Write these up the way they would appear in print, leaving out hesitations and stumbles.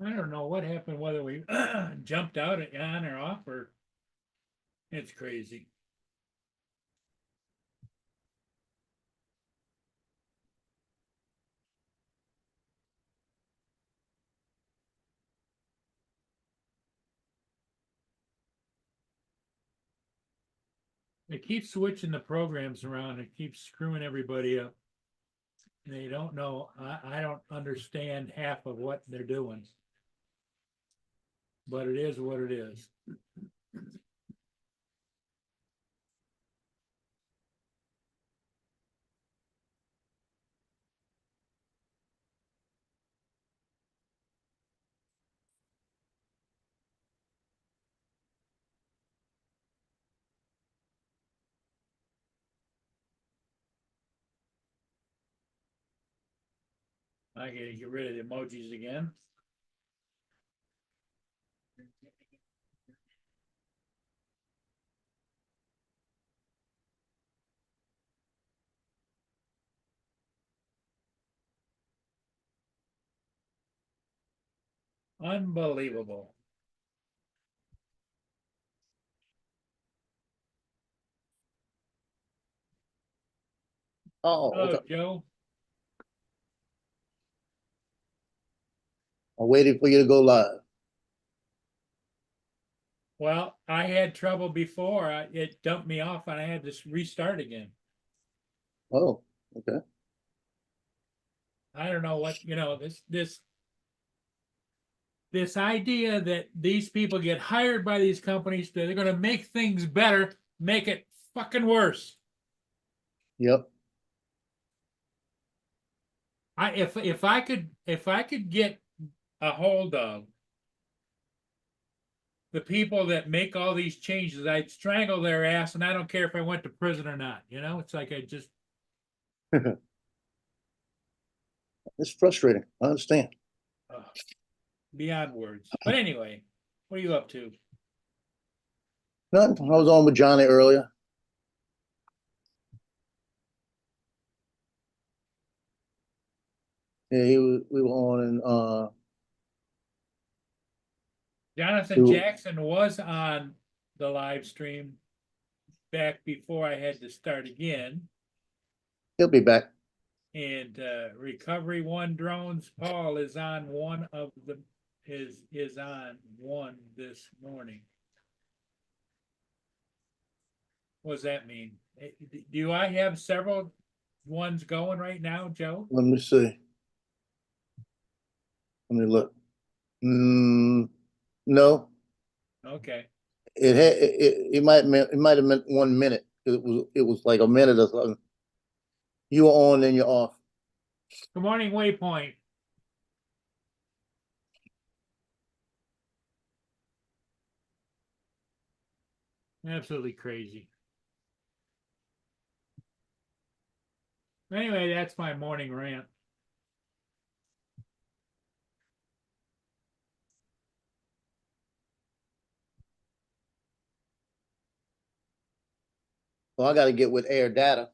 I don't know what happened, whether we jumped out at on or off, or it's crazy. They keep switching the programs around. It keeps screwing everybody up. They don't know. I don't understand half of what they're doing, but it is what it is. I gotta get rid of the emojis again. Unbelievable. Oh, Hello, okay. Joe. I'm waiting for you to go live. Well, I had trouble before. It dumped me off and I had to restart again. Oh, okay. I don't know what, this idea that these people get hired by these companies, they're going to make things better, make it fucking worse. Yep. If I could get a hold of the people that make all these changes, I'd strangle their ass, and I don't care if I went to prison or not. It's like I just It's frustrating. I understand. uh, beyond words. But anyway, what are you up to? Nothing. I was on with Johnny earlier. Yeah, we were on and Jonathan we were, Jackson was on the live stream back before I had to start again. he'll be back. And Recovery One Drones Paul is on one of the is on one this morning. What does that mean? Do I have several ones going right now, Joe? Let me see. Let me look. No, Okay. it might have meant 1 minute. It was like a minute or something. You were on, then you're off. Good morning, Waypoint. Absolutely crazy. Anyway, that's my morning rant. Well, I got to get with Air Data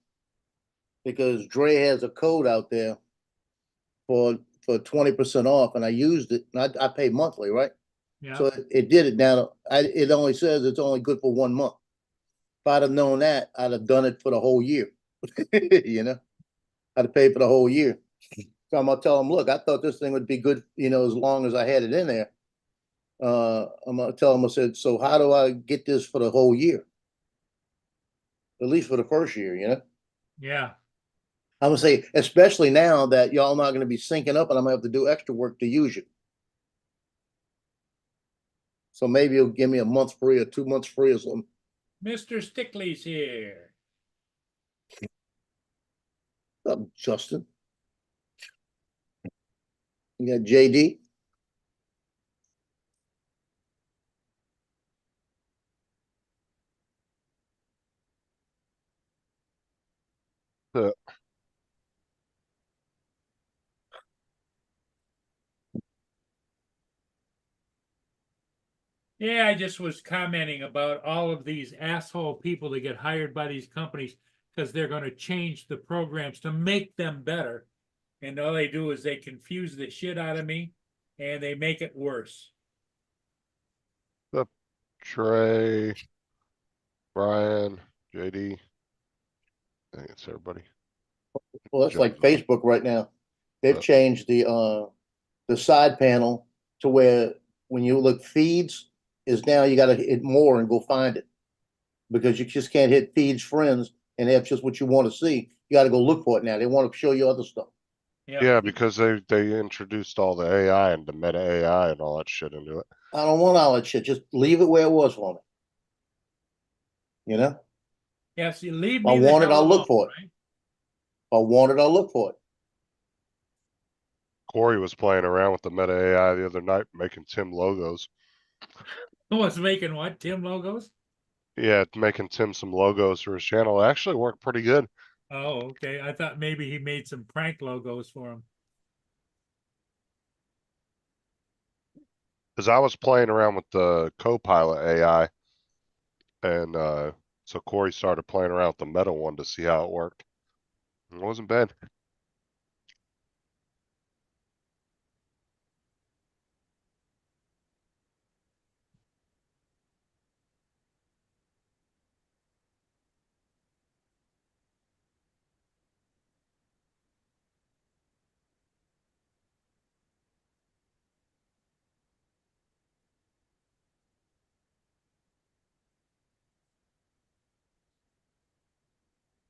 because Dre has a code out there for 20% off, and I used it. And I pay monthly, right? Yeah. So it did it now. It only says it's only good for 1 month. If I'd have known that, I'd have done it for the whole year. you know, I'd have paid for the whole year. So I'm gonna tell them, look, I thought this thing would be good, as long as I had it in there. I'm gonna tell them, I said, so how do I get this for the whole year? At least for the first year. Yeah. I'm gonna say, especially now that y'all not gonna be syncing up, and I'm gonna have to do extra work to use it. So maybe you'll give me a month free or 2 months free or something. Mr. Stickley's here. What's up, Justin? You got JD. Uh, Yeah, I just was commenting about all of these asshole people that get hired by these companies because they're going to change the programs to make them better. And all they do is they confuse the shit out of me. and they make it worse. Trey, Brian, JD. I think it's everybody. Well, that's like Joe's on. Facebook right now. They've Yep. changed the side panel to where when you look feeds is now you gotta hit more and go find it. Because you just can't hit feeds friends and have just what you want to see. You gotta go look for it now. They want to show you other stuff. Yeah, because they introduced all the AI and the meta AI and all that shit into it. I don't want all that shit. Just leave it where it was for me. You know? Yes, you leave I me the want it, hell I'll look alone, for it. right? If I want it, I'll look for it. Corey was playing around with the meta AI the other night, making Tim logos. Who was making what? Tim logos? Yeah, making Tim some logos for his channel. It actually worked pretty good. Oh, okay. I thought maybe he made some prank logos for him. Because I was playing around with the Copilot AI, and so Corey started playing around with the meta one to see how it worked. It wasn't bad.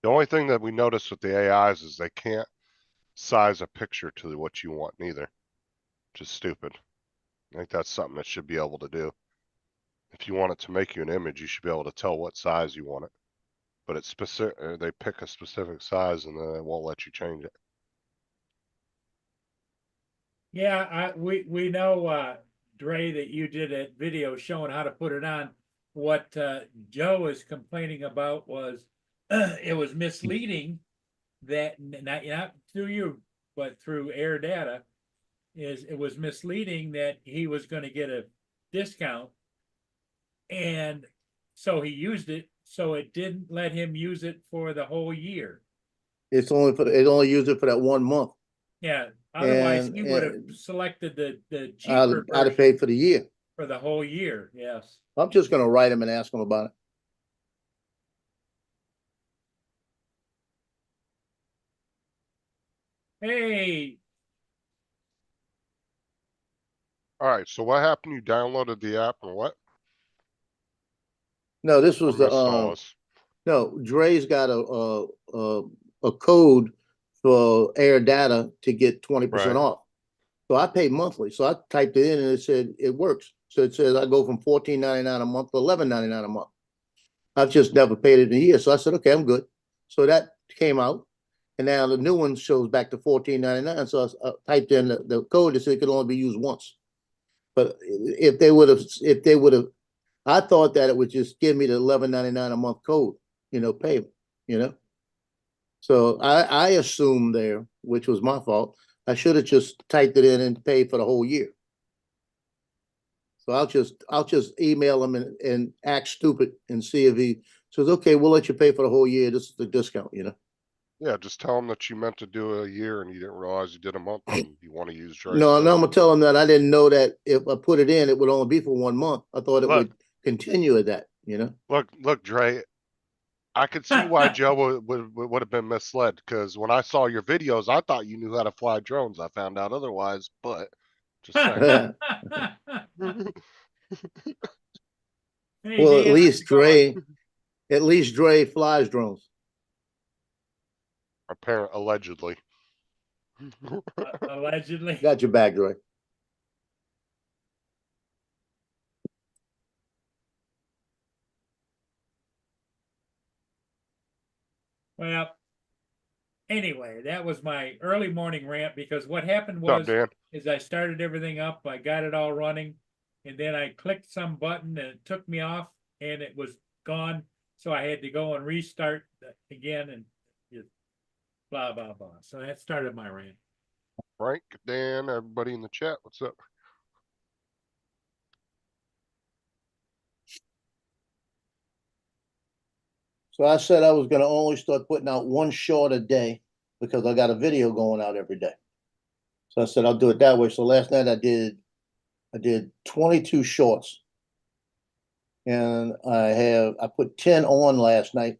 The only thing that we noticed with the AIs is they can't size a picture to what you want neither, which is stupid. I think that's something that should be able to do. If you want it to make you an image, you should be able to tell what size you want it. But it's specific. They pick a specific size and then it won't let you change it. Yeah, we know Dre that you did a video showing how to put it on. What Joe is complaining about was it was misleading that not through you, but through Air Data, is it was misleading that he was going to get a discount, and so he used it, so it didn't let him use it for the whole year. It only used it for that 1 month. Yeah, otherwise And- he would have and selected the I'd cheaper have version paid for the year. for the whole year. Yes. I'm just gonna write him and ask him about it. Hey, All right. So what happened? You downloaded the app and what? No, this Or was the install us? no, Dre's got a code for Air Data to get 20% Right. off. So I pay monthly. So I typed it in and it said it works. So it says I go from $14.99 a month to $11.99 a month. I've just never paid it in a year. So I said, okay, I'm good. So that came out. And now the new one shows back to $14.99. So I typed in the code that said it could only be used once. But if they would have, I thought that it would just give me the $11.99 a month code, payment, you know. So I assumed there, which was my fault. I should have just typed it in and paid for the whole year. So I'll just email him and act stupid and see if he says, okay, we'll let you pay for the whole year. This is the discount, Yeah, just tell them that you meant to do a year and you didn't realize you did a month and you want to use Dre's No, code. I'm gonna tell him that I didn't know that if I put it in, it would only be for 1 month. I thought it Look. would continue at that, Look, Dre. I could see why Joe would have been misled because when I saw your videos, I thought you knew how to fly drones. I found out otherwise, but just saying. hey Well, Dan, how's it going? At least Dre flies drones. Allegedly. Allegedly. Got your back, Dre. Well, anyway, that was my early morning rant because what happened What's up, was Dan? is I started everything up, I got it all running, and then I clicked some button and it took me off and it was gone. So I had to go and restart again and just blah blah blah. So that started my rant. Frank, Dan, everybody in the chat, what's up? So I said I was gonna only start putting out one short a day because I got a video going out every day. So I said, I'll do it that way. So last night I did 22 shorts. And I put 10 on last night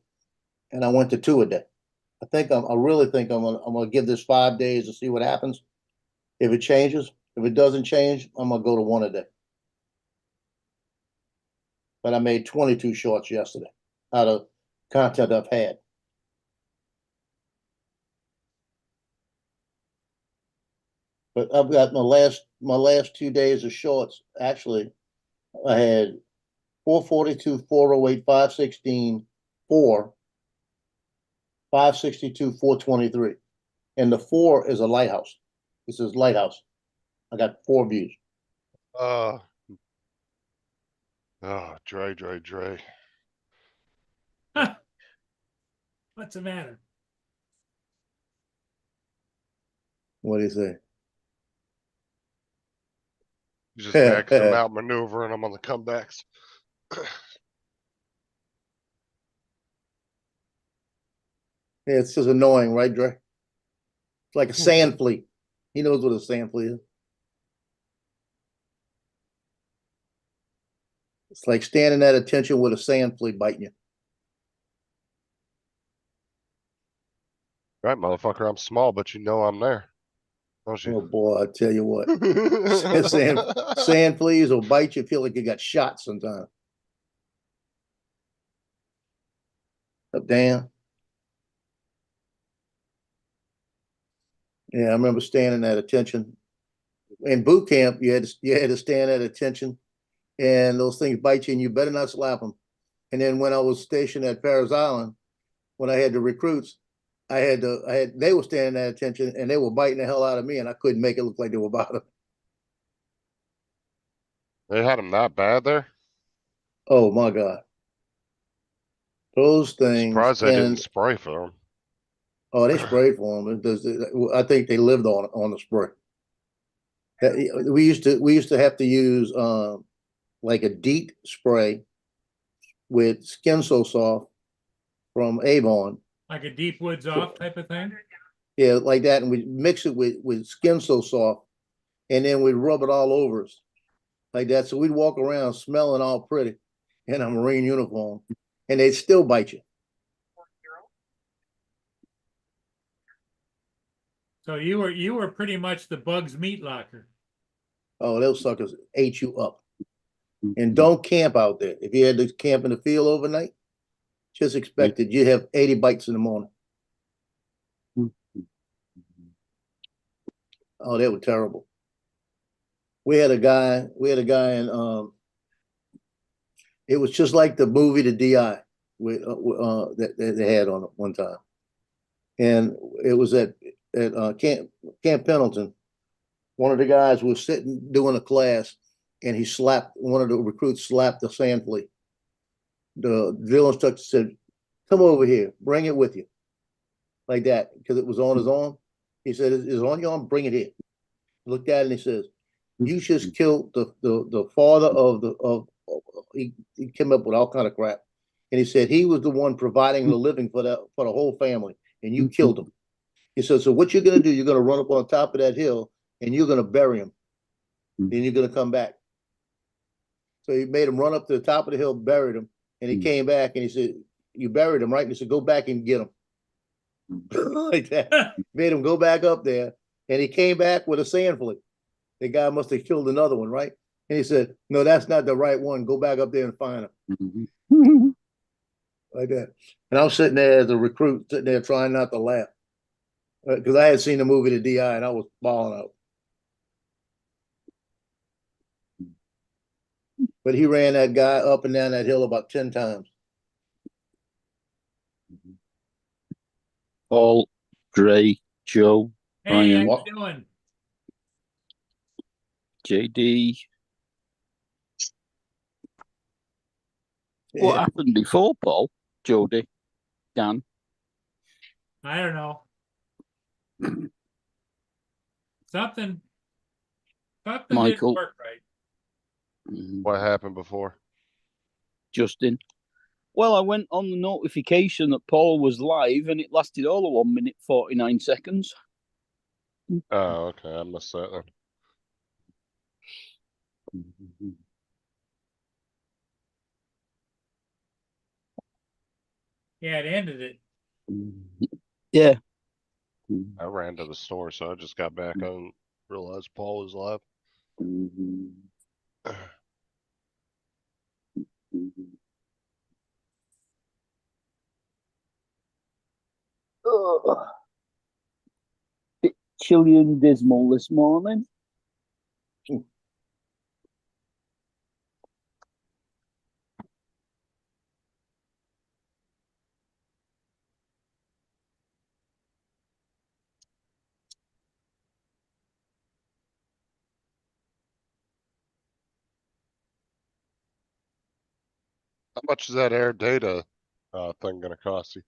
and I went to 2 a day. I really think I'm gonna give this 5 days to see what happens. If it changes, if it doesn't change, I'm gonna go to 1 a day. But I made 22 shorts yesterday out of content I've had. But I've got my last 2 days of shorts. Actually, I had 442, 408, 516, 4, 562, 423. And the 4 is a lighthouse. This is lighthouse. I got 4 views. Oh, Dre. What's the matter? What do you say? He's just mad because I'm out maneuvering. I'm on the comebacks. Yeah, it's just annoying, right, Dre? It's like a sand flea. He knows what a sand flea is. It's like standing at attention with a sand flea biting you. Right, motherfucker, I'm small, but you know I'm there. Don't Oh you? boy, I tell you what. Sand fleas will bite you, feel like you got shot sometimes. Oh, damn. Yeah, I remember standing at attention. In boot camp, you had to stand at attention, and those things bite you, and you better not slap them. And then when I was stationed at Paris Island, when I had the recruits, they were standing at attention, and they were biting the hell out of me, and I couldn't make it look like they were bothering. They had him that bad there? Oh my God. Those things, Surprised they didn't and spray for him. oh, they sprayed for them. I think they lived on the spray. We used to have to use like a DEET spray with Skin So Soft from Avon. Like a deep woods off type of thing? Yeah, like that, and we mix it with Skin So Soft, and then we'd rub it all over us like that. So we'd walk around smelling all pretty in a Marine uniform, and they'd still bite you. So you were pretty much the Bugs meat locker. Oh, those suckers ate you up. And don't camp out there. If you had to camp in the field overnight, just expect it. You have 80 bites in the morning. Oh, they were terrible. We had a guy and it was just like the movie The DI with that they had on it one time. And it was at Camp Pendleton. One of the guys was sitting doing a class, and one of the recruits slapped the sand flea. The drill instructor said, "Come over here, bring it with you," like that, because it was on his arm. He said, "It's on your arm, bring it here." He looked at it and he says, "You just killed the father of he came up with all kind of crap." And he said he was the one providing the living for the whole family, and you killed him. He said, "So what you're gonna do, you're gonna run up on top of that hill and you're gonna bury him. Then you're gonna come back." So he made him run up to the top of the hill, buried him, and he came back and he said, "You buried him, right?" And he said, "Go back and get him." Like that. Made him go back up there, and he came back with a sand flea. The guy must have killed another one, right? And he said, "No, that's not the right one. Go back up there and find him." Like that. And I was sitting there as a recruit, sitting there trying not to laugh. Because I had seen the movie The DI and I was bawling out. But he ran that guy up and down that hill about 10 times. Paul, Dre, Joe, Hey, Ryan, how you doing? JD. Yeah. What happened before Paul, Jody, Dan? I don't know. Something didn't Michael. work right. What happened before? Justin. Well, I went on the notification that Paul was live and it lasted all of 1 minute, 49 seconds. Oh, okay, I missed that then. Yeah, it ended it. Yeah. I ran to the store, so I just got back on, realized Paul was live. Ugh. Bit chilly and dismal this morning. How much is that air data thing gonna cost you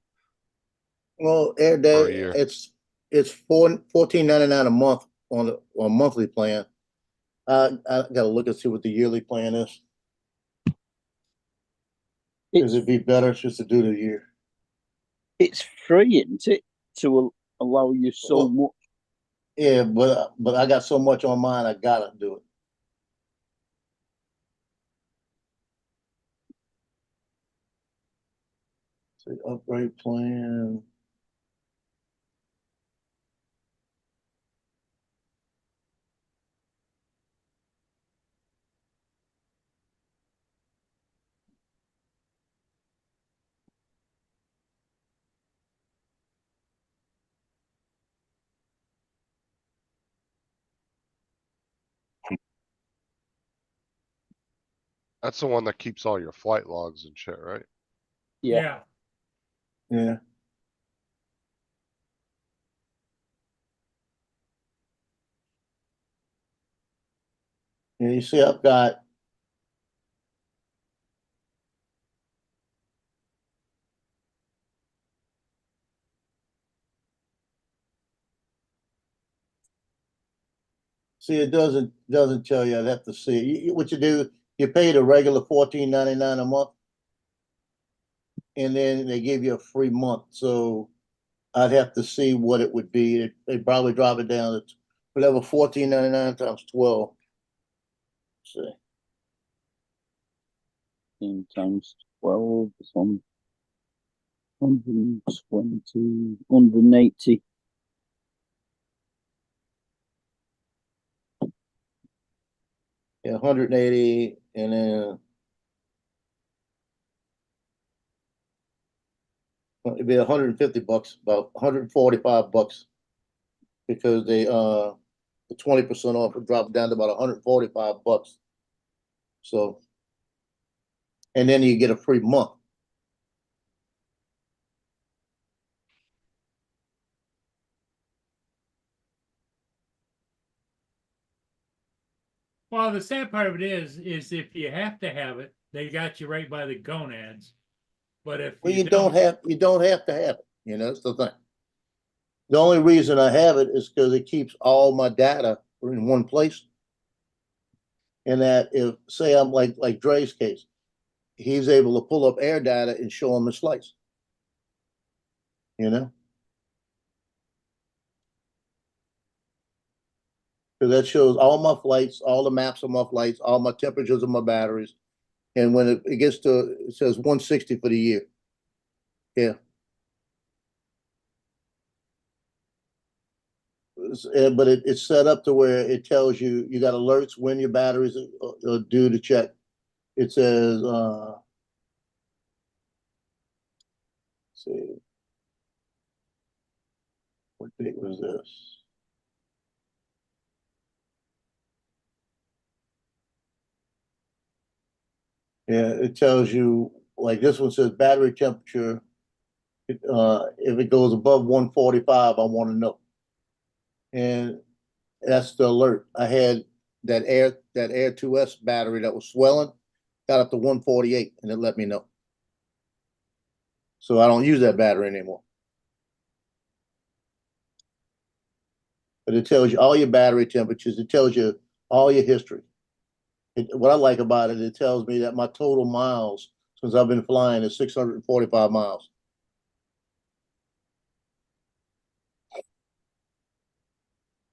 Well, air per day, year? it's $14.99 a month on a monthly plan. I gotta look and see what the yearly plan is. Cause It's it'd be better just to do the year. it's free, isn't it? To allow you so Well, much. Yeah, but I got so much on mine, I gotta do it. See, upgrade plan. That's the one that keeps all your flight logs and shit, right? Yeah. Yeah. Yeah, you see, I've got. See, it doesn't tell you. I'd have to see. What you do, you pay the regular $14.99 a month, and then they give you a free month. So I'd have to see what it would be. They probably drop it down to whatever $14.99 times 12. See, 10 times 12 is 120, 180. yeah, 180, and then it'd be $150, about $145, because the 20% off would drop down to about $145. So, and then you get a free month. Well, the sad part of it is if you have to have it, they got you right by the gonads. But if Well, you don't, you don't have to have it. That's the thing. The only reason I have it is because it keeps all my data in one place. And that if, say, I'm like Dre's case, he's able to pull up air data and show him his flights. You know, because that shows all my flights, all the maps of my flights, all my temperatures of my batteries. And when it gets to, it says 160 for the year. Yeah. But it's set up to where it tells you got alerts when your batteries are due to check. It says, let's see, what date was this? Yeah, it tells you, like this one says battery temperature. If it goes above 145, I want to know. And that's the alert. I had that Air 2S battery that was swelling, got up to 148, and it let me know. So I don't use that battery anymore. But it tells you all your battery temperatures. It tells you all your history. What I like about it, it tells me that my total miles since I've been flying is 645 miles.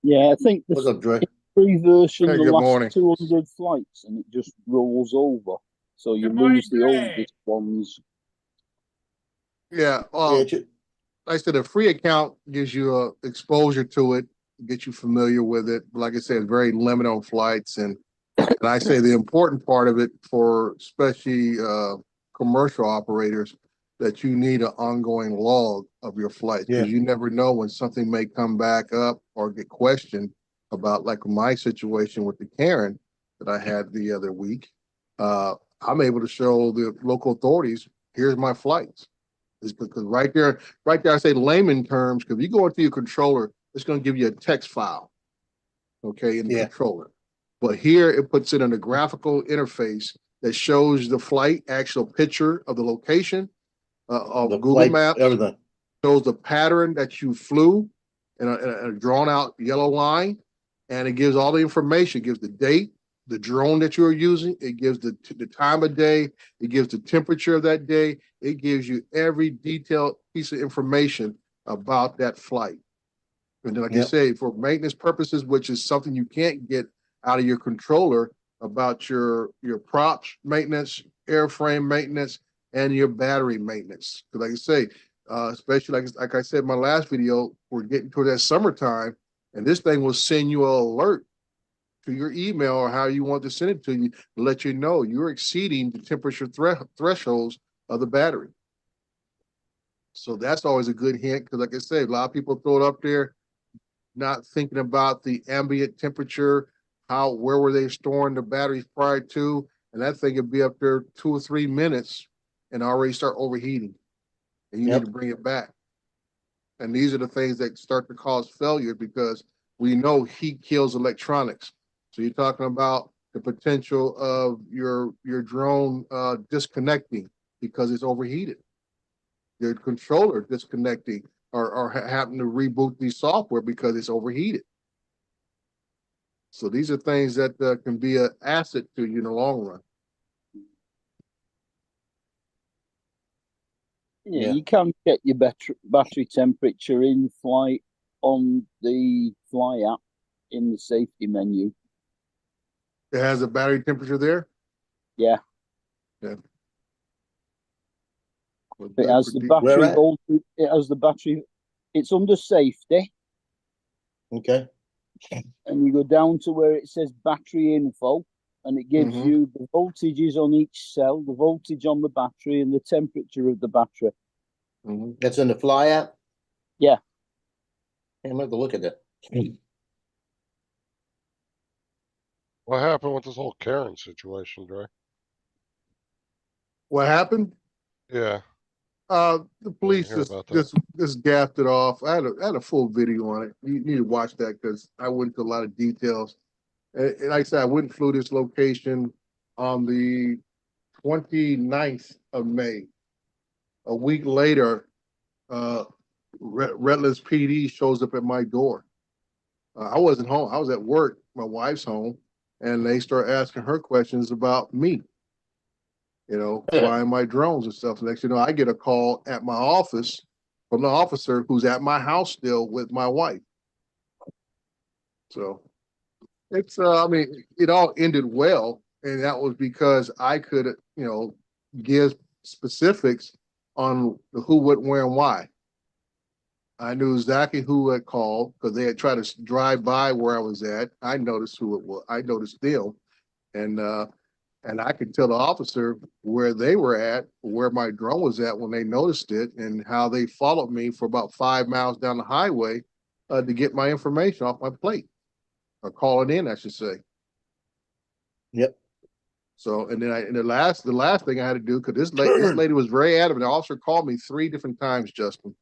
Yeah, I think What's the up, Dre? free version, Hey, the good last morning. 200 flights, and it just rolls over. So you Good morning, lose the Dre. oldest ones. Yeah, Yeah, like I said, a free account gives you exposure to it, get you familiar with it. Like I said, it's very limited on flights, and I say the important part of it for especially commercial operators that you need an ongoing log of your flight Yeah. because you never know when something may come back up or get questioned about, like my situation with the Karen that I had the other week. I'm able to show the local authorities, here's my flights. Is because right there, I say layman terms, because if you go into your controller, it's going to give you a text file, okay, in the Yeah. controller. But here it puts it in a graphical interface that shows the flight, actual picture of the location of The Google flights, Maps, everything. shows the pattern that you flew in a drawn out yellow line, and it gives all the information. It gives the date, the drone that you're using. It gives the time of day. It gives the temperature of that day. It gives you every detailed piece of information about that flight. And then, like I Yep. say, for maintenance purposes, which is something you can't get out of your controller about your props maintenance, airframe maintenance, and your battery maintenance. Because, like I say, especially like I said in my last video, we're getting to that summertime, and this thing will send you an alert to your email or how you want to send it to you to let you know you're exceeding the temperature thresholds of the battery. So that's always a good hint because, like I said, a lot of people throw it up there, not thinking about the ambient temperature, where were they storing the batteries prior to, and that thing could be up there 2 or 3 minutes and already start overheating, and you Yep. need to bring it back. And these are the things that start to cause failure because we know heat kills electronics. So you're talking about the potential of your drone disconnecting because it's overheated. Your controller disconnecting or having to reboot the software because it's overheated. So these are things that can be an asset to you in the long run. Yeah, Yeah. you can check your battery temperature in flight on the Fly app in the safety menu. It has a battery temperature there. Yeah. Yeah. It has the Where battery at? voltage. It has the battery. It's under safety, Okay. and you go down to where it says battery info, and it gives Mhm. you the voltages on each cell, the voltage on the battery, and the temperature of the battery. Mhm. That's in the Fly app? Yeah. I'm gonna have to look at that. What happened with this whole Karen situation, Dre? What happened? Yeah, The I didn't police hear about that. just gapped it off. I had a full video on it. You need to watch that because I went into a lot of details. And like I said, I went and flew this location on the 29th of May. A week later, Redlands PD shows up at my door. I wasn't home. I was at work. My wife's home, and they start asking her questions about me. Flying my drones and stuff. Next, I get a call at my office from the officer who's at my house still with my wife. So it's, I mean, it all ended well, and that was because I could, give specifics on the who, what, where, and why. I knew exactly who had called because they had tried to drive by where I was at. I noticed who it was. I noticed them, and I could tell the officer where they were at, where my drone was at when they noticed it, and how they followed me for about 5 miles down the highway to get my information off my plate, or call it in, I should say. Yep. So, and then the last thing I had to do, because this lady was very adamant. The officer called me 3 different times, Justin,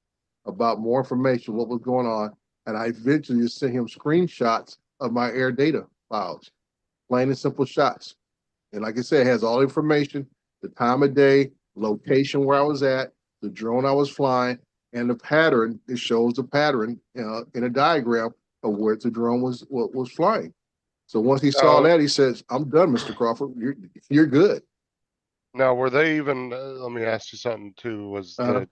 about more information, what was going on, and I eventually just sent him screenshots of my air data files, plain and simple shots. And like I said, it has all the information, the time of day, location where I was at, the drone I was flying, and the pattern. It shows the pattern in a diagram of where the drone was flying. So once he saw Oh. that, he says, "I'm done, Mr. Crawford. You're good." Now, were they even, let me ask you something too, was Uh-huh. the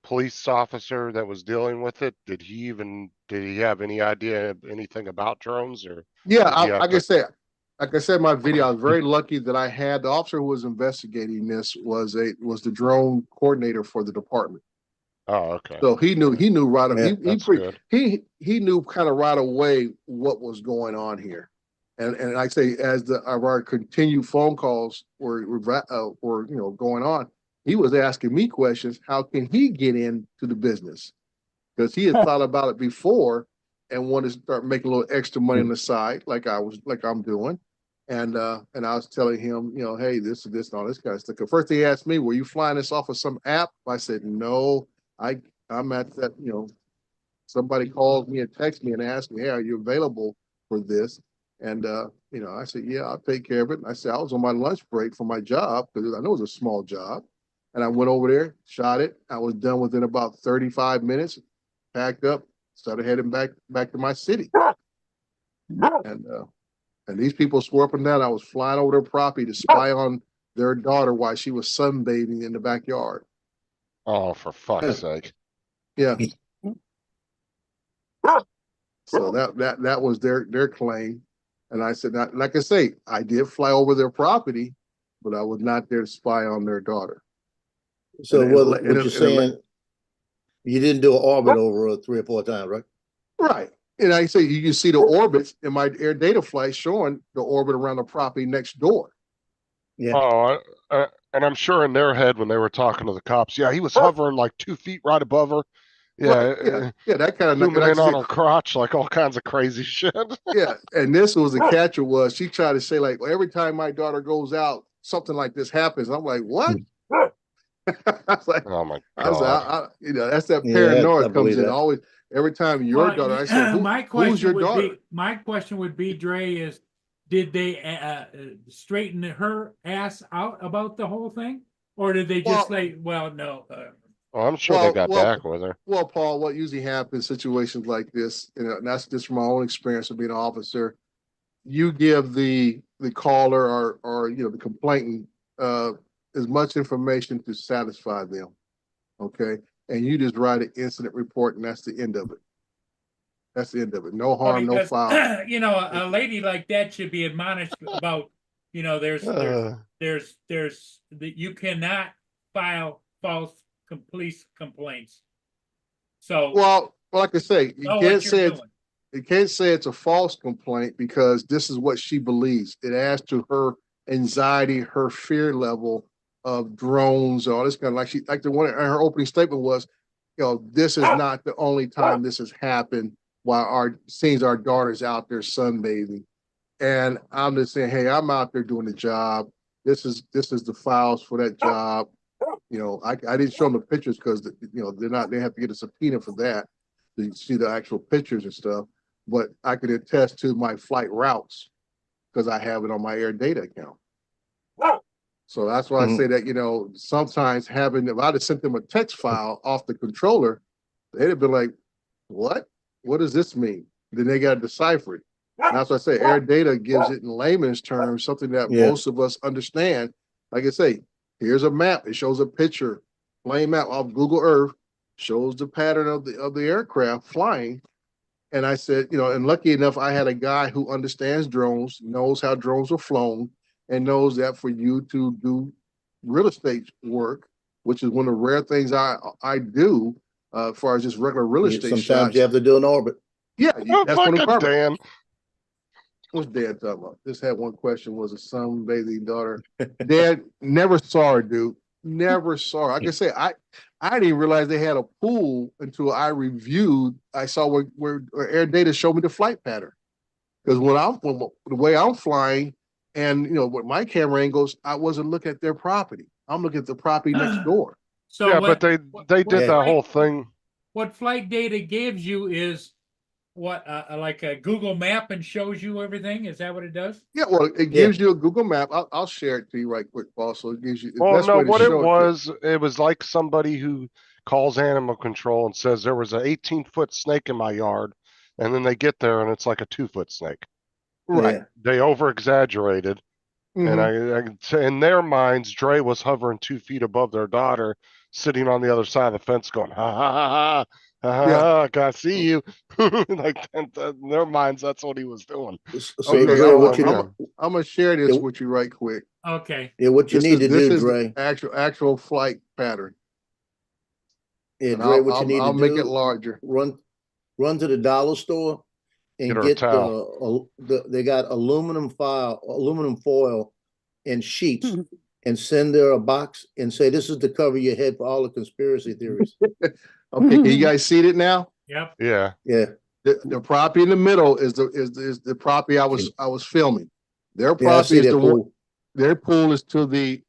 police officer that was dealing with it, did he even Did he have any idea of anything about drones or? Yeah, Did he have like I said in my video, I was very lucky that I had the officer who was investigating this was the drone coordinator for the department. Oh, okay. So he knew right Yeah, That's good. he knew kind of right away what was going on here. And like I say, as our continued phone calls were going on, he was asking me questions. How can he get into the business? Because he had thought about it before and wanted to start making a little extra money on the side, like I'm doing. And I was telling him, hey, this and all this kind of stuff. 'Cause first he asked me, were you flying this off of some app? I said, no, I'm at that, somebody called me and texted me and asked me, hey, are you available for this? And I said, yeah, I'll take care of it. And I said, I was on my lunch break from my job because I know it was a small job. And I went over there, shot it. I was done within about 35 minutes, packed up, started heading back to my city. And these people swore up and down I was flying over their property to spy on their daughter while she was sunbathing in the backyard. Oh, for fuck's sake. Yeah. So that was their claim. And I said, like I say, I did fly over their property, but I was not there to spy on their daughter. So And- what and- you're and- saying, you didn't do an orbit over 3 or 4 times, right? Right. And I say you can see the orbits in my air data flight showing the orbit around the property next door. Yeah. Oh, and I'm sure in their head when they were talking to the cops, yeah, he was hovering like 2 feet right above her. Yeah, Right, yeah, that kind of zooming like I in on said, her crotch, like all kinds of crazy shit. yeah. And this was the catcher was she tried to say like, well, every time my daughter goes out, something like this happens. I'm like, what? I was like, Oh my I was god. like, that's that Yeah, paranoia I believe comes in that. always. Every time your Well, daughter, I said, my who's question your would daughter? be, my question would be, Dre, is did they straighten her ass out about the whole thing? Or did they just Well- say, well, no, Well, I'm sure they got back with her. Well, Paul, what usually happens in situations like this, and that's just from my own experience of being an officer, you give the caller or the complainant as much information to satisfy them. Okay. And you just write an incident report and that's the end of it. That's the end of it. No well, harm, no because, foul. a lady like that should be admonished about, there's that you cannot file false police complaints. So Well, like I say, know what you're doing. you can't say it's a false complaint because this is what she believes. It adds to her anxiety, her fear level of drones, all this kind of like the one in her opening statement was, this is not the only time this has happened while our daughters out there sunbathing. And I'm just saying, hey, I'm out there doing the job. This is the files for that job. I didn't show them the pictures because they have to get a subpoena for that to see the actual pictures and stuff. But I could attest to my flight routes because I have it on my air data account. So that's why I say that, sometimes if I'd have sent them a text file off the controller, they'd have been like, what? What does this mean? Then they got to decipher it. And that's why I say air data gives it in layman's terms, something that most of us understand. Like I say, here's a map. It shows a picture, plain map off Google Earth, shows the pattern of the aircraft flying. And I said, and lucky enough, I had a guy who understands drones, knows how drones are flown, and knows that for you to do real estate work, which is one of the rare things I do, as far as just regular real estate Sometimes shots. you have to do an orbit. Yeah, Oh, that's one fucking requirement. Dan. What's Dad talking about? Just had one question, was a sunbathing daughter. Dad never saw her, dude. Never saw her. Like I say, I didn't even realize they had a pool until I saw where air data showed me the flight pattern. Because the way I'm flying and with my camera angles, I wasn't looking at their property. I'm looking at the property next door. So Yeah, what- but they what did that flight- whole thing. What flight data gives you is what, like a Google map and shows you everything? Is that what it does? Yeah, well, it gives you a Google map. I'll share it to you right quick, Paul. So it gives you the Well, best no, way to what it show it was like somebody who calls animal control and says there was an 18-foot snake in my yard, and then they get there and it's like a 2-foot snake. Right. Yeah. They over exaggerated, and Mhm. in their minds, Dre was hovering 2 feet above their daughter, sitting on the other side of the fence, going ha ha ha ha I see you. Like in their minds, that's what he was doing. So Okay, Dre, I'm what like, you, I'm gonna share this Yeah. with you right quick. Okay, yeah, what you need to This do, is Dre, the actual flight pattern, yeah, and Dre, what you need I'll to make it do, larger. run to the dollar store Get and her a get towel. they got aluminum foil and sheets, and send her a box and say, this is to cover your head for all the conspiracy theories. Okay, can you guys see it now? yep. Yeah. Yeah, The property in the middle is the property I was filming. Their yeah, I property see is that the one. pool. Their pool is to the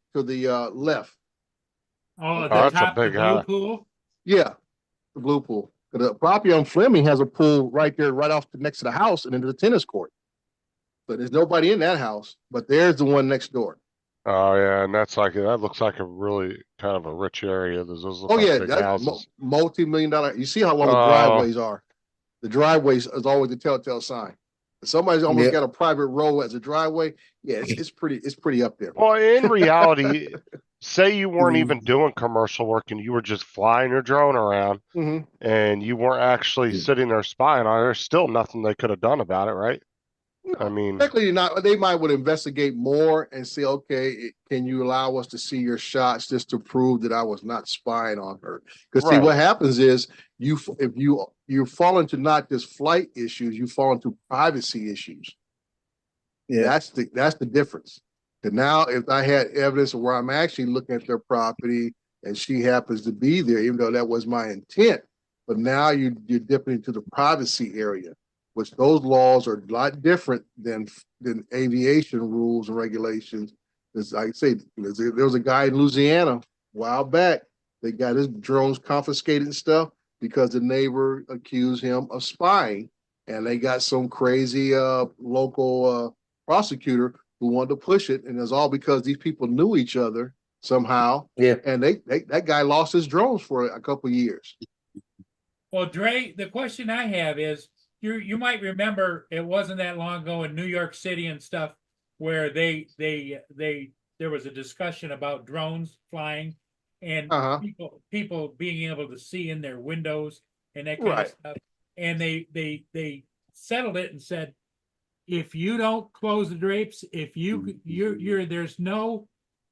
left. Oh, at Oh, the that's a top, the big blue house. pool. Yeah, the blue pool. The property on Fleming has a pool right there, right off next to the house and into the tennis court. But there's nobody in that house. But there's the one next door. Oh yeah, and that looks like a really kind of a rich area. Those look Oh like yeah, big that's houses. multi-million-dollar. You see how long the Oh, driveways are. The driveways is always the telltale sign. If somebody's almost Yeah. got a private road as a driveway, yeah, it's pretty up there. well, in reality, say you weren't even Mhm. doing commercial work and you were just flying your drone around hmm and you weren't actually sitting there spying on it, there's still nothing they could have done about it, right? I mean, Technically not. They might would investigate more and say, okay, can you allow us to see your shots just to prove that I was not spying on her? Because see, what right. happens is if you fall into not just flight issues, you fall into privacy issues. Yeah, That's the difference. And now, if I had evidence of where I'm actually looking at their property and she happens to be there, even though that was my intent, but now you're dipping into the privacy area, which those laws are a lot different than aviation rules and regulations. As I say, there was a guy in Louisiana a while back. They got his drones confiscated and stuff because the neighbor accused him of spying, and they got some crazy local prosecutor who wanted to push it, and it's all because these people knew each other somehow, yeah. and that guy lost his drones for a couple of years. Well, Dre, the question I have is, you might remember it wasn't that long ago in New York City and stuff where there was a discussion about drones flying and Uh-huh. people being able to see in their windows and that kind of Right. stuff. And they settled it and said, if you don't close the drapes, if you're there's no,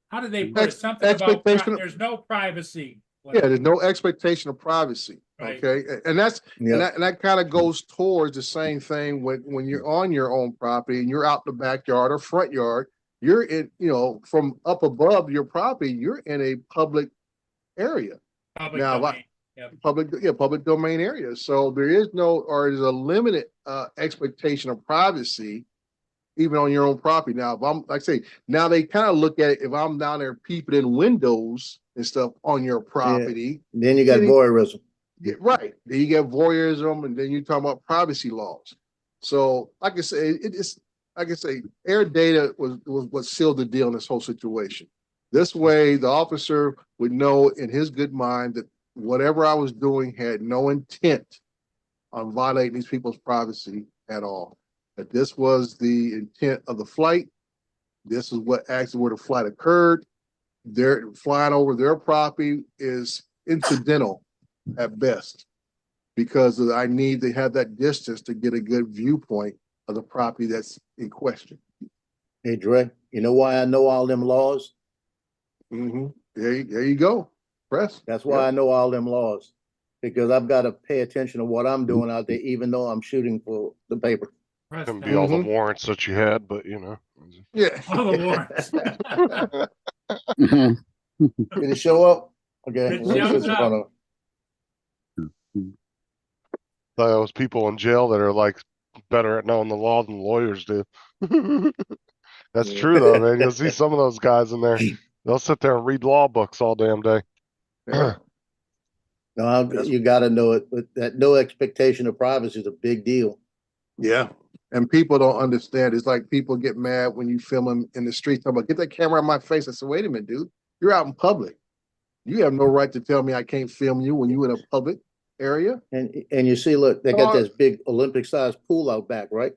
how did they put it? Something about Expectation. there's no privacy. Yeah, there's no expectation of privacy. Right. Okay, and that's Yeah, and that kind of goes towards the same thing when you're on your own property and you're out the backyard or front yard. You're in, from up above your property, you're in a public area. Public Now, domain. Yep. public domain area. So there is there's a limited expectation of privacy even on your own property. Now, if I'm like I say, now they kind of look at it if I'm down there peeping in windows and stuff on your property. then you got Then voyeurism. Yeah, right. Then you get voyeurism, and then you talk about privacy laws. So, like I say, like I say, air data was what sealed the deal in this whole situation. This way, the officer would know in his good mind that whatever I was doing had no intent on violating these people's privacy at all. That this was the intent of the flight. This is what actually where the flight occurred. They're flying over their property is incidental at best, because I need to have that distance to get a good viewpoint of the property that's in question. Hey, Dre, you know why I know all them laws? Mm-hmm. There you go. Press. That's why I know all them laws, because I've got to pay attention to what I'm doing out there, even though I'm shooting for the paper. Press Couldn't that. be all the Mhm. warrants that you had, but Yeah. All the warrants. Did it show up? Okay. It well, shows it's up. gonna- those people in jail that are like better at knowing the law than lawyers do. That's Yeah. true though, man. You'll see some of those guys in there. They'll sit there and read law books all damn day. Yeah. No, you got to know it, but that no expectation of privacy is a big deal. Yeah. And people don't understand. It's like people get mad when you film them in the street. Talking about, get that camera on my face. I said, wait a minute, dude. You're out in public. You have no right to tell me I can't film you when you're in a public area. And you see, look, they got this big Olympic-sized pool out back, right?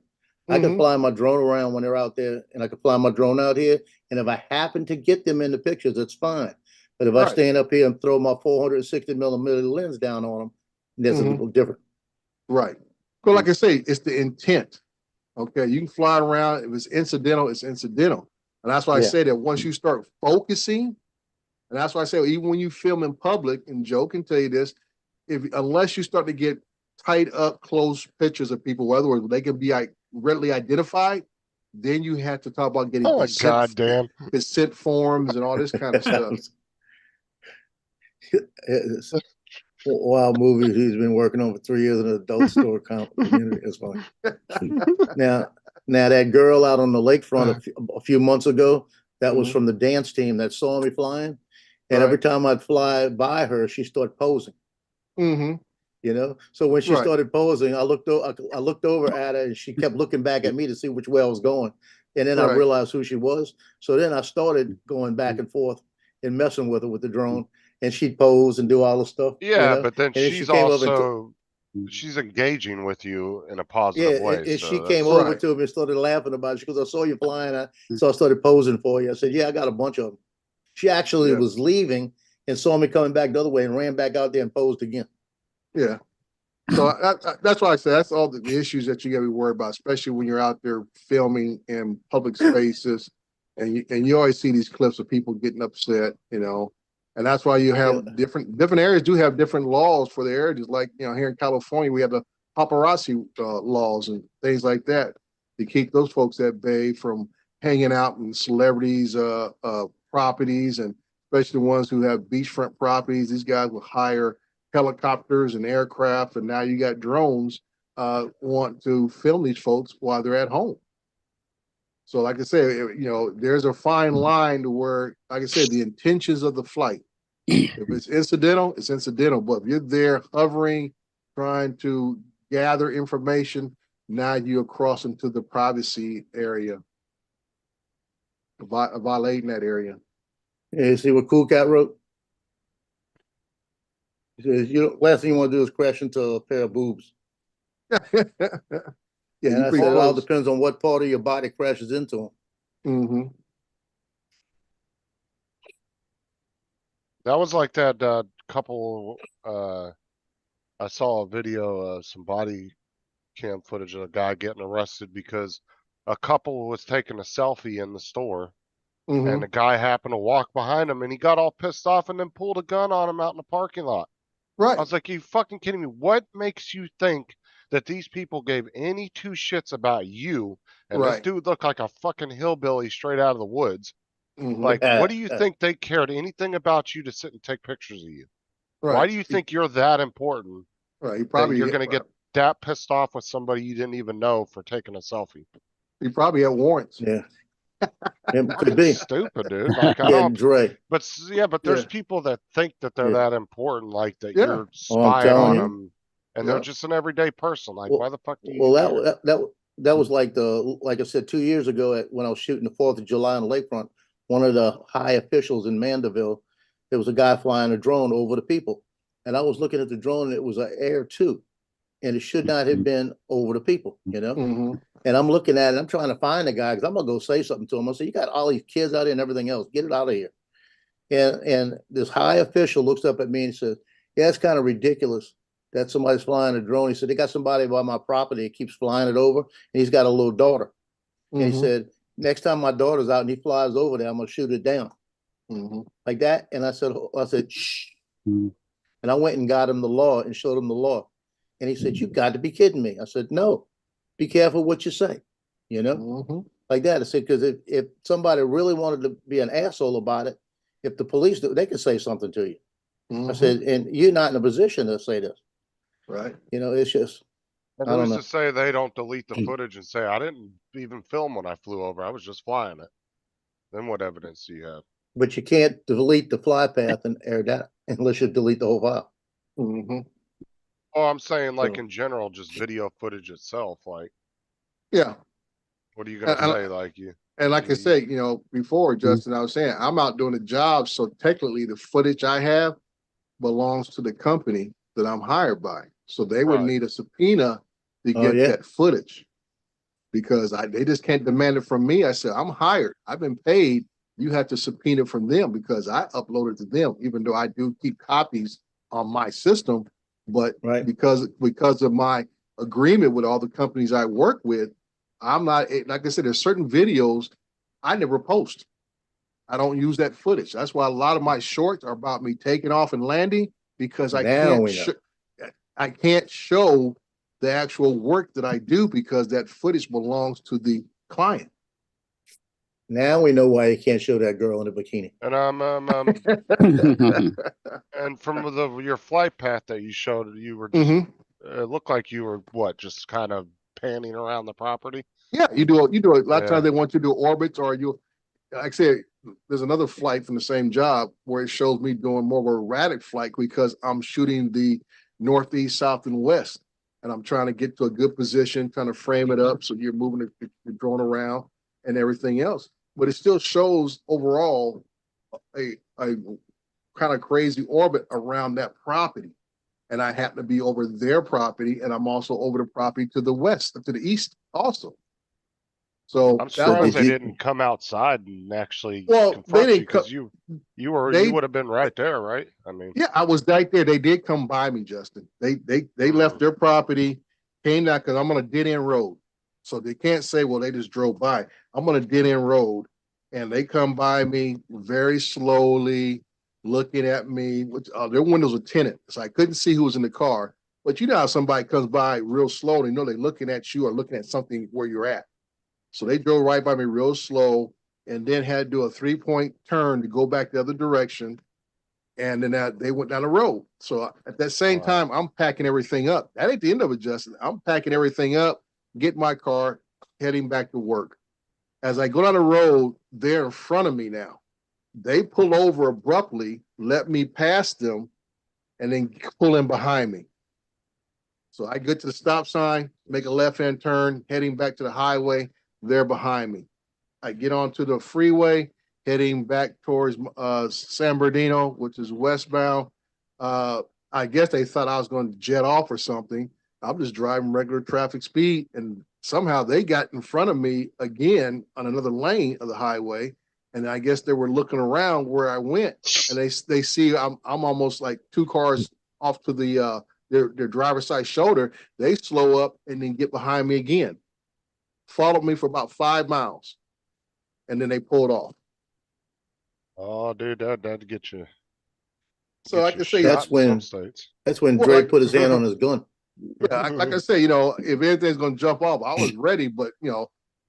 I can Mhm. fly my drone around when they're out there, and I can fly my drone out here. And if I happen to get them in the pictures, it's fine. But if I Right. stand up here and throw my 460 millimeter lens down on them, That's a Mhm. little different. Right. But like I say, it's the intent. Okay, you can fly around. If it's incidental, it's incidental. And that's why I Yeah. say that once you start focusing, and that's why I say even when you film in public, and Joe can tell you this, unless you start to get tight up close pictures of people, in other words, they can be readily identified, then you have to talk about getting Oh, goddamn. consent forms and all this kind of stuff. It's a wild movie he's been working on for 3 years in an adult store community. It's funny. Now that girl out on the lakefront a few months ago, that was Mhm. from the dance team that saw me flying. And every Right. time I'd fly by her, she started posing, Mm-hmm. you know? So when she Right. started posing, I looked over at her and she kept looking back at me to see which way I was going. And then I Right. realized who she was. So then I started going back and forth and messing with her with the drone, and she'd pose and do all the stuff, you Yeah, know? but then And then she she's came up and also, she's engaging with you in a yeah, positive way, and she so came that's, over Right. to me and started laughing about it. She goes, I saw you flying. So I started posing for you. I said, yeah, I got a bunch of them. She actually Yeah. was leaving and saw me coming back the other way and ran back out there and posed again. Yeah. So that's why I say that's all the issues that you got to be worried about, especially when you're out there filming in public spaces, and you always see these clips of people getting upset, you know, and that's why you have Yeah. different areas do have different laws for the areas. Like, you know, here in California we have the paparazzi laws and things like that to keep those folks at bay from hanging out in celebrities' properties, and especially the ones who have beachfront properties. These guys will hire helicopters and aircraft, and now you got drones want to film these folks while they're at home. So like I said, you know, there's a fine line to where, like I said, the intentions of the flight. If it's incidental, it's incidental. But if you're there hovering, trying to gather information, now you're crossing to the privacy area, violating that area. Yeah, you see what Cool Cat wrote? He says, last thing you want to do is crash into a pair of boobs. Yeah, And you I pretty said, it all close. depends on what part of your body crashes into them. Mm-hmm. that was like that, couple, I saw a video of some body cam footage of a guy getting arrested because a couple was taking a selfie in the store, Mm-hmm. and the guy happened to walk behind him and he got all pissed off and then pulled a gun on him out in the parking lot. Right. I was like, you fucking kidding me? What makes you think that these people gave any two shits about you? And this Right. dude looked like a fucking hillbilly straight out of the woods. Mm-hmm. Like, what do you think they cared anything about you to sit and take pictures of you? Right. Why do you think you're that important Right. He that probably you're going to get that pissed off with somebody you didn't even know for taking a selfie? He probably had warrants. Yeah. It could be. Stupid, dude. Like, I Yeah, don't, Dre. but there's Yeah. people that think that they're Yeah. that important, like that Yeah. you're Oh, I'm spying telling on you. them, and they're Yeah. just an everyday person. Like, Well- why the fuck do you Well, care? that was like I said, 2 years ago when I was shooting the 4th of July on the lakefront, one of the high officials in Mandeville, there was a guy flying a drone over the people. And I was looking at the drone and it was an Air 2. And it should not have been over the people, you know? Mm-hmm. And I'm looking at it, I'm trying to find the guy because I'm gonna go say something to him. I say, you got all these kids out there and everything else. Get it out of here. And this high official looks up at me and says, yeah, it's kind of ridiculous that somebody's flying a drone. He said, they got somebody by my property that keeps flying it over, and he's got a little daughter. And he Mm-hmm. said, next time my daughter's out and he flies over there, I'm gonna shoot it down. Mm-hmm. Like that. And I said, shh. Mhm. And I went and got him the law and showed him the law. And he said, you got to be kidding me. I said, no, be careful what you say, you know? Mm-hmm. Like that. I said, because if somebody really wanted to be an asshole about it, if the police do, they could say something to you. Mm-hmm. I said, and you're not in a position to say this. Right. You know, it's just, And I don't who's know. to say they don't delete the footage and say, I didn't even film when I flew over. I was just flying it. Then what evidence do you have? But you can't delete the fly path and air data unless you delete the whole file. Mm-hmm. Oh, I'm saying like So- in general, just video footage itself. Like, Yeah. what are you gonna And- say? Like you, And like I said, you know, before Justin, I was saying I'm out doing a job, so technically the footage I have belongs to the company that I'm hired by. So they would Right. need a subpoena to Oh, get yeah. that footage because they just can't demand it from me. I said I'm hired. I've been paid. You have to subpoena from them because I uploaded to them, even though I do keep copies on my system. But Right. because of my agreement with all the companies I work with, I'm not, like I said, there's certain videos I never post. I don't use that footage. That's why a lot of my shorts are about me taking off and landing, because Now we know. I can't show the actual work that I do because that footage belongs to the client. Now we know why you can't show that girl in a bikini. And and from your flight path that you showed, you were just, Mhm. it looked like you were what, just kind of panning around the property? Yeah, you do it. A lot of Yeah. times they want you to do orbits, or you, like I said, there's another flight from the same job where it shows me doing more of a erratic flight because I'm shooting the northeast, south, and west. And I'm trying to get to a good position, trying to frame it up so you're moving the drone around and everything else. But it still shows overall a kind of crazy orbit around that property. And I happen to be over their property, and I'm also over the property to the west, to the east also. So I'm that's surprised did they you- didn't come outside and actually Well, they confront you, didn't co- cause you would they- have been right there, right? I mean, Yeah, I was right there. They did come by me, Justin. They left their property, came down, because I'm on a dead end road. So they can't say, well, they just drove by. I'm on a dead end road, and they come by me very slowly, looking at me, which their windows were tinted. So I couldn't see who was in the car. But you know how somebody comes by real slow, they know they're looking at you or looking at something where you're at. So they drove right by me real slow, and then had to do a 3-point turn to go back the other direction. And then they went down the road. So at that same Wow. time, I'm packing everything up. That ain't the end of it, Justin. I'm packing everything up, get my car, heading back to work. As I go down the road, they're in front of me now. They pull over abruptly, let me pass them, and then pull in behind me. So I get to the stop sign, make a left-hand turn, heading back to the highway. They're behind me. I get onto the freeway, heading back towards San Bernardino, which is westbound. I guess they thought I was going to jet off or something. I'm just driving regular traffic speed, and somehow they got in front of me again on another lane of the highway. And I guess they were looking around where I went, and they see I'm almost like 2 cars off to the their driver's side shoulder. They slow up and then get behind me again. Followed me for about 5 miles, and then they pulled off. oh, dude, that'd get you. So get I you can say, shot That's in some when- states. That's when Well, Dre like- put his hand on his gun. yeah, like I say, if anything's going to jump off, I was ready. But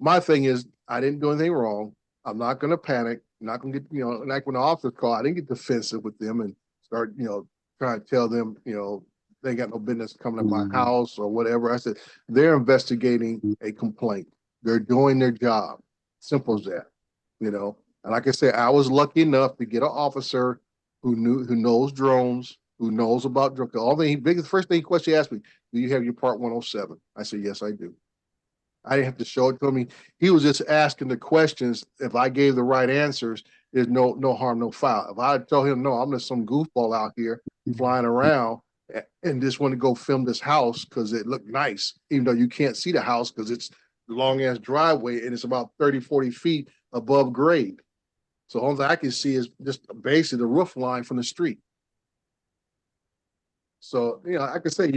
my thing is, I didn't do anything wrong. I'm not going to panic. I'm not going to get, like when the officer called, I didn't get defensive with them and start, trying to tell them, they got no business coming to my Mhm. house or whatever. I said, they're investigating a complaint. They're doing their job. Simple as that, And like I said, I was lucky enough to get an officer who knows drones, who knows about drone. First question he asked me, do you have your Part 107? I said, yes, I do. I didn't have to show it to him. He was just asking the questions. If I gave the right answers, there's no harm, no foul. If I told him, no, I'm just some goofball out here flying around and just want to go film this house because it looked nice, even though you can't see the house because it's a long ass driveway and it's about 30, 40 feet above grade. So the only thing I can see is just basically the roof line from the street. So, I can say,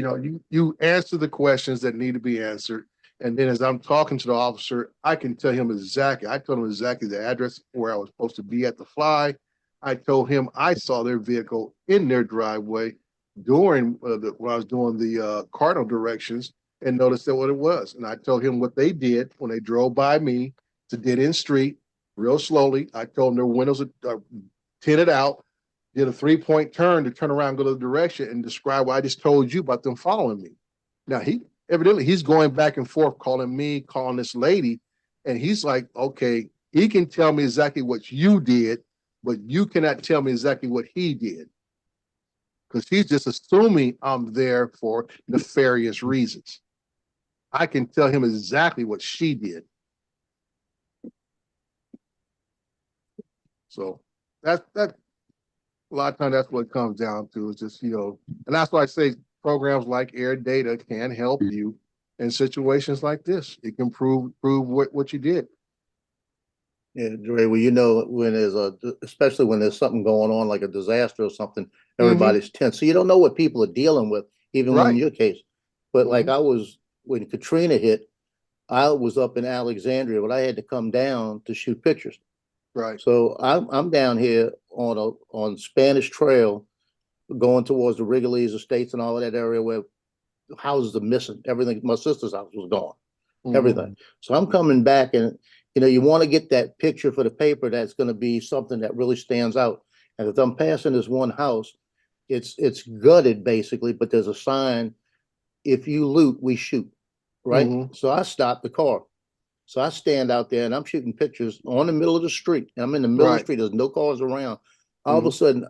you answer the questions that need to be answered. And then as I'm talking to the officer, I can tell him exactly, I told him exactly the address where I was supposed to be at the fly. I told him I saw their vehicle in their driveway during when I was doing the cardinal directions and noticed that what it was. And I told him what they did when they drove by me to dead end street real slowly. I told them their windows are tinted out, did a 3-point turn to turn around, go to the direction and describe what I just told you about them following me. Now he's going back and forth, calling me, calling this lady. And he's like, okay, he can tell me exactly what you did, but you cannot tell me exactly what he did. Because he's just assuming I'm there for nefarious reasons. I can tell him exactly what she did. So that a lot of times that's what it comes down to, is just, and that's why I say programs like Air Data can help you in situations like this. It can prove what you did. Yeah, Dre, well, when especially when there's something going on like a disaster or something, Mm-hmm. everybody's tense. So you don't know what people are dealing with even Right. in your case. But like Mhm. when Katrina hit, I was up in Alexandria, but I had to come down to shoot pictures. Right. So I'm down here on Spanish Trail, going towards the Wrigley's Estates and all of that area where houses are missing. Everything, my sister's house was gone, Mhm. everything. So I'm coming back, and you want to get that picture for the paper that's going to be something that really stands out. And if I'm passing this one house, it's gutted basically, but there's a sign: if you loot, we shoot. Right. Mhm. So I stopped the car. So I stand out there and I'm shooting pictures on the middle of the street. And I'm in the middle of the Right. street. There's no cars around. All of a Mhm. sudden,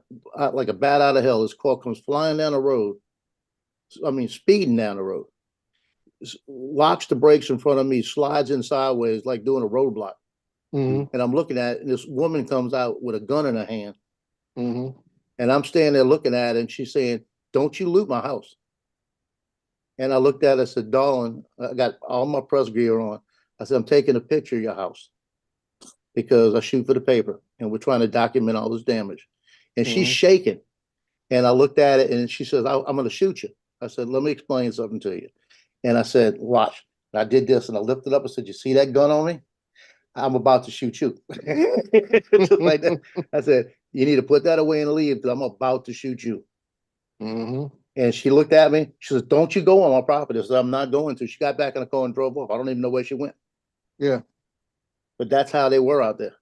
like a bat out of hell, this car comes flying down the road. I mean, speeding down the road. Locks the brakes in front of me, slides in sideways like doing a roadblock. Mhm. And I'm looking at it, and this woman comes out with a gun in her hand. Mhm. And I'm standing there looking at it, and she's saying, "Don't you loot my house." And I looked at her, I said, "Darling, I got all my press gear on." I said, "I'm taking a picture of your house because I shoot for the paper and we're trying to document all this damage." And she's Mhm. shaking. And I looked at it and she says, I'm going to shoot you. I said, "Let me explain something to you." And I said, "Watch." And I did this and I lifted up and said, "You see that gun on me? I'm about to shoot you." Just like that. I said, "You need to put that away and leave because I'm about to shoot you." Mhm. And she looked at me. She says, "Don't you go on my property." I said, "I'm not going to." She got back in the car and drove off. I don't even know where she went. Yeah. But that's how they were out there.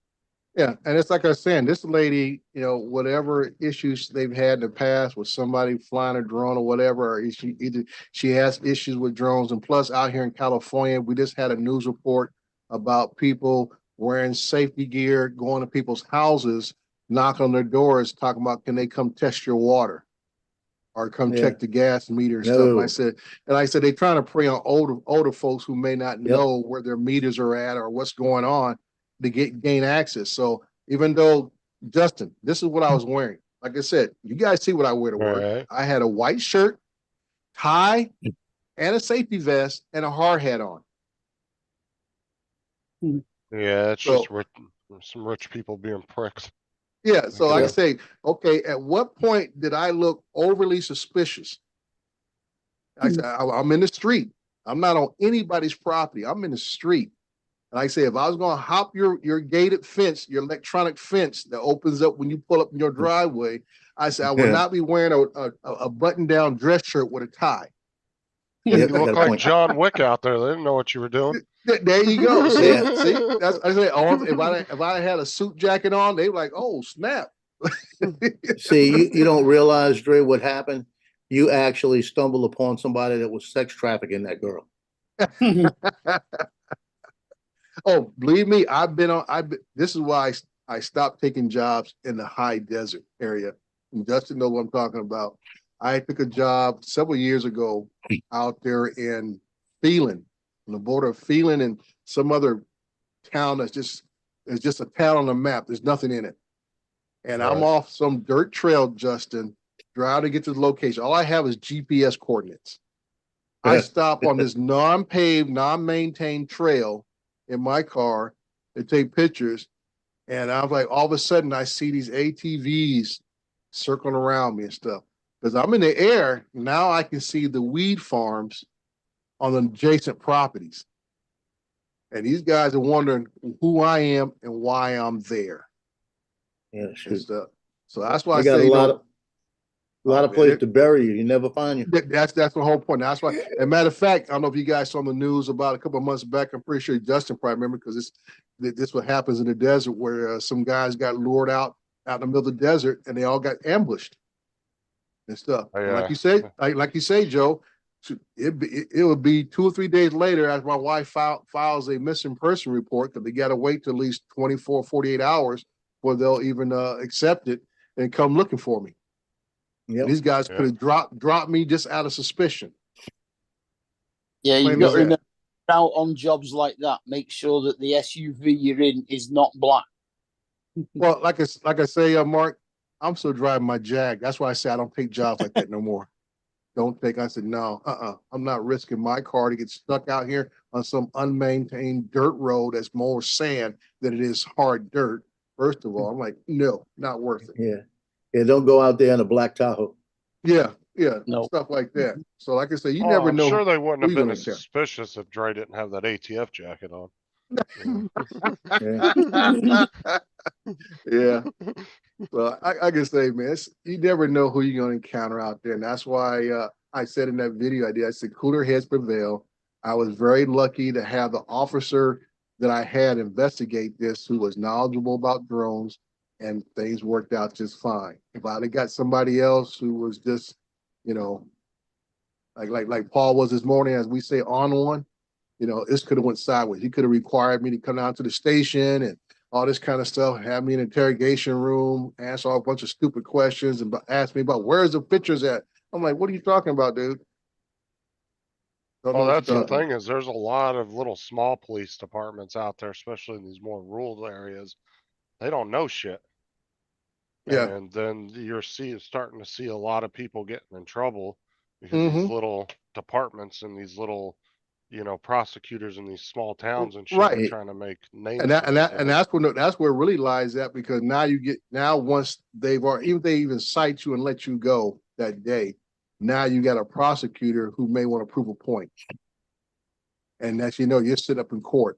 Yeah, and it's like I was saying, this lady, whatever issues they've had in the past with somebody flying a drone or whatever, or either she has issues with drones, and plus out here in California, we just had a news report about people wearing safety gear, going to people's houses, knock on their doors, talking about can they come test your water or come Yeah. check the gas meter and stuff. No. And I said they're trying to prey on older folks who may not Yep. know where their meters are at or what's going on to gain access. So even though Justin, this is what I was wearing. Like I said, you guys see what I wear to work. Right. I had a white shirt, tie, and a safety vest and a hard hat on. Yeah, it's So just some rich people being pricks. yeah, so like I Yeah. say, okay, at what point did I look overly suspicious? I said, I'm in the street. I'm not on anybody's property. I'm in the street. And I say, if I was going to hop your gated fence, your electronic fence that opens up when you pull up in your driveway, I said, I would Yeah. not be wearing a button down dress shirt with a tie. You Yep, you got look a like point. John Wick out there. They didn't know what you were doing. There you go. See, Yeah. see, that's I say. Oh, if I had a suit jacket on, they were like, oh snap. See, you don't realize, Dre, what happened. You actually stumbled upon somebody that was sex trafficking that girl. Oh, believe me, this is why I stopped taking jobs in the high desert area. And Justin knows what I'm talking about. I took a job several years ago out there in Phelan, on the border of Phelan and some other town it's just a town on the map. There's nothing in it. And I'm Right. off some dirt trail, Justin, driving to get to the location. All I have is GPS coordinates. I stop on this non-paved, non-maintained trail in my car and take pictures. And I was like, all of a sudden, I see these ATVs circling around me and stuff. Because I'm in the air, now I can see the weed farms on the adjacent properties. And these guys are wondering who I am and why I'm there Yeah, and shoot. stuff. So that's why I They got say, a lot of places to bury you. You never find you. That's the whole point. That's why. As a matter of fact, I don't know if you guys saw the news about a couple of months back. I'm pretty sure Justin probably remember because this what happens in the desert where some guys got lured out in the middle of the desert and they all got ambushed and stuff. And like you say, like you say, Joe, it would be 2 or 3 days later as my wife files a missing person report because they got to wait till at least 24, 48 hours before they'll even accept it and come looking for me. Yep. These guys could have dropped me just out of suspicion. Yeah, you've Plain got as to that. remember out on jobs like that, make sure that the SUV you're in is not black. Well, like I say, Mark, I'm still driving my Jag. That's why I say I don't take jobs like that no more. I said, no, I'm not risking my car to get stuck out here on some unmaintained dirt road that's more sand than it is hard dirt. First of all, I'm like, no, not worth it. Yeah. Yeah, don't go out there in a black Tahoe. Yeah, Yeah, No. stuff like that. So like I say, you Oh, never I'm know. sure they wouldn't who have you're been gonna as catch. suspicious if Dre didn't have that ATF jacket on. Yeah. Yeah. Well, I can say, man, you never know who you're gonna encounter out there. And that's why I said in that video I did, I said cooler heads prevail. I was very lucky to have the officer that I had investigate this who was knowledgeable about drones, and things worked out just fine. If I'd have got somebody else who was just, you know, like Paul was this morning, as we say, on one, this could have went sideways. He could have required me to come down to the station and all this kind of stuff, have me in an interrogation room, answer a bunch of stupid questions, and ask me about where's the pictures at. I'm like, what are you talking about, dude? Don't know Well, what that's you're the talking about. thing is there's a lot of little small police departments out there, especially in these more rural areas. They don't know shit. Yeah. And then you're starting to see a lot of people getting in trouble because these Mm-hmm. little departments and these little, prosecutors in these small towns and shit are Right. trying to make names And for themselves. that's where it really lies at, because now once even if they even cite you and let you go that day, now you got a prosecutor who may want to prove a point. And that you're sitting up in court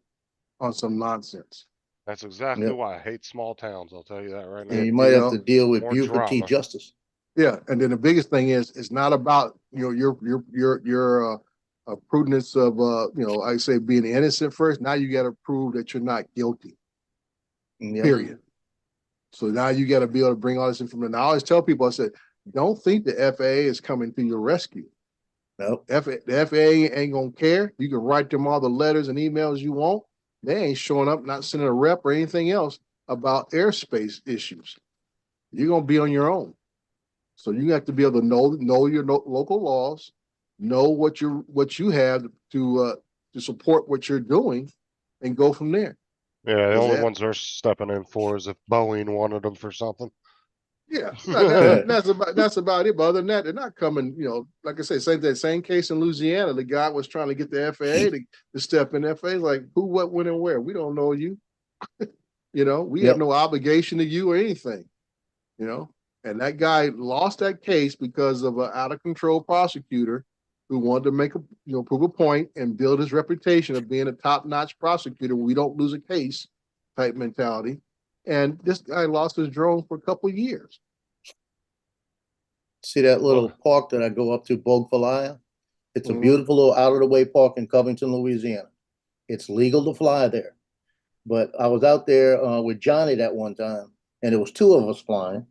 on some nonsense. That's exactly Yep. why I hate small towns. I'll tell you that right And now. you might have know, to deal with more Buford T. drama. Justice. Yeah, and then the biggest thing is it's not about your prudence of I say being innocent first. Now you got to prove that you're not guilty. Yep. Period. So now you got to be able to bring all this information. Now, I always tell people, I said, don't think the FAA is coming to your rescue. Nope. The FAA ain't gonna care. You can write them all the letters and emails you want. They ain't showing up, not sending a rep or anything else about airspace issues. You're gonna be on your own. So you have to be able to know your local laws, know what you have to support what you're doing, and go from there. Yeah, the Is only that ones they're stepping in for is if Boeing wanted them for something. Yeah, that's about it. But other than that, they're not coming. Like I say, same case in Louisiana. The guy was trying to get the FAA to step in. The FAA like, who, what, when, and where? We don't know you. We have Yep. no obligation to you or anything. And that guy lost that case because of an out of control prosecutor who wanted to make prove a point and build his reputation of being a top notch prosecutor. We don't lose a case type mentality. And this guy lost his drone for a couple of years. See that little Well- park that I go up to, Bogfalaya? It's a Mhm. beautiful little out of the way park in Covington, Louisiana. It's legal to fly there. But I was out there with Johnny that one time, and it was two of us flying.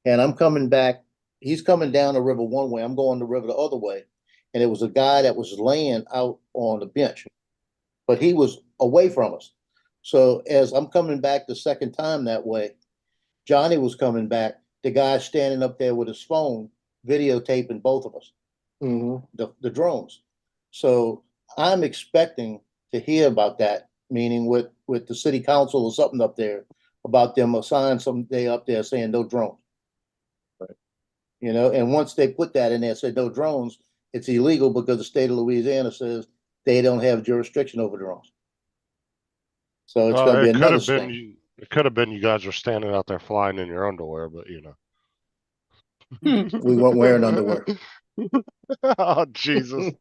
And I'm coming back. He's coming down the river one way. I'm going the river the other way. And it was a guy that was laying out on the bench, but he was away from us. So as I'm coming back the second time that way, Johnny was coming back. The guy standing up there with his phone, videotaping both of us, Mhm. the drones. So I'm expecting to hear about that, meaning with the city council or something up there about them assign someday up there saying no drones. And once they put that in there, said no drones, it's illegal because the state of Louisiana says they don't have jurisdiction over drones. So it's going to be It could another have been sting. it could have been you guys were standing out there flying in your underwear, but We weren't wearing underwear. Oh Jesus.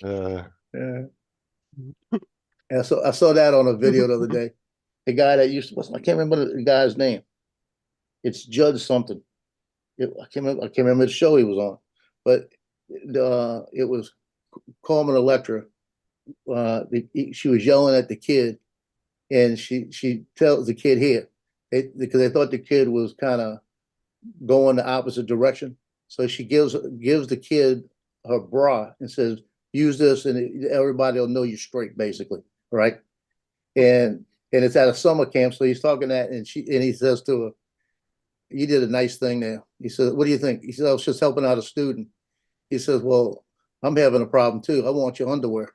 Uh, And so I saw that on a video the other day. The guy that used to, I can't remember the guy's name. It's Judge something. I can't remember the show he was on, but it was Carmen Electra. She was yelling at the kid, and she tells the kid here, because they thought the kid was kind of going the opposite direction. So she gives the kid her bra and says, "Use this, and everybody will know you're straight, basically, right?" And it's at a summer camp, so he's talking that, and he says to her, "You did a nice thing there." He said, "What do you think?" He said, "I was just helping out a student." He says, "Well, I'm having a problem too. I want your underwear,"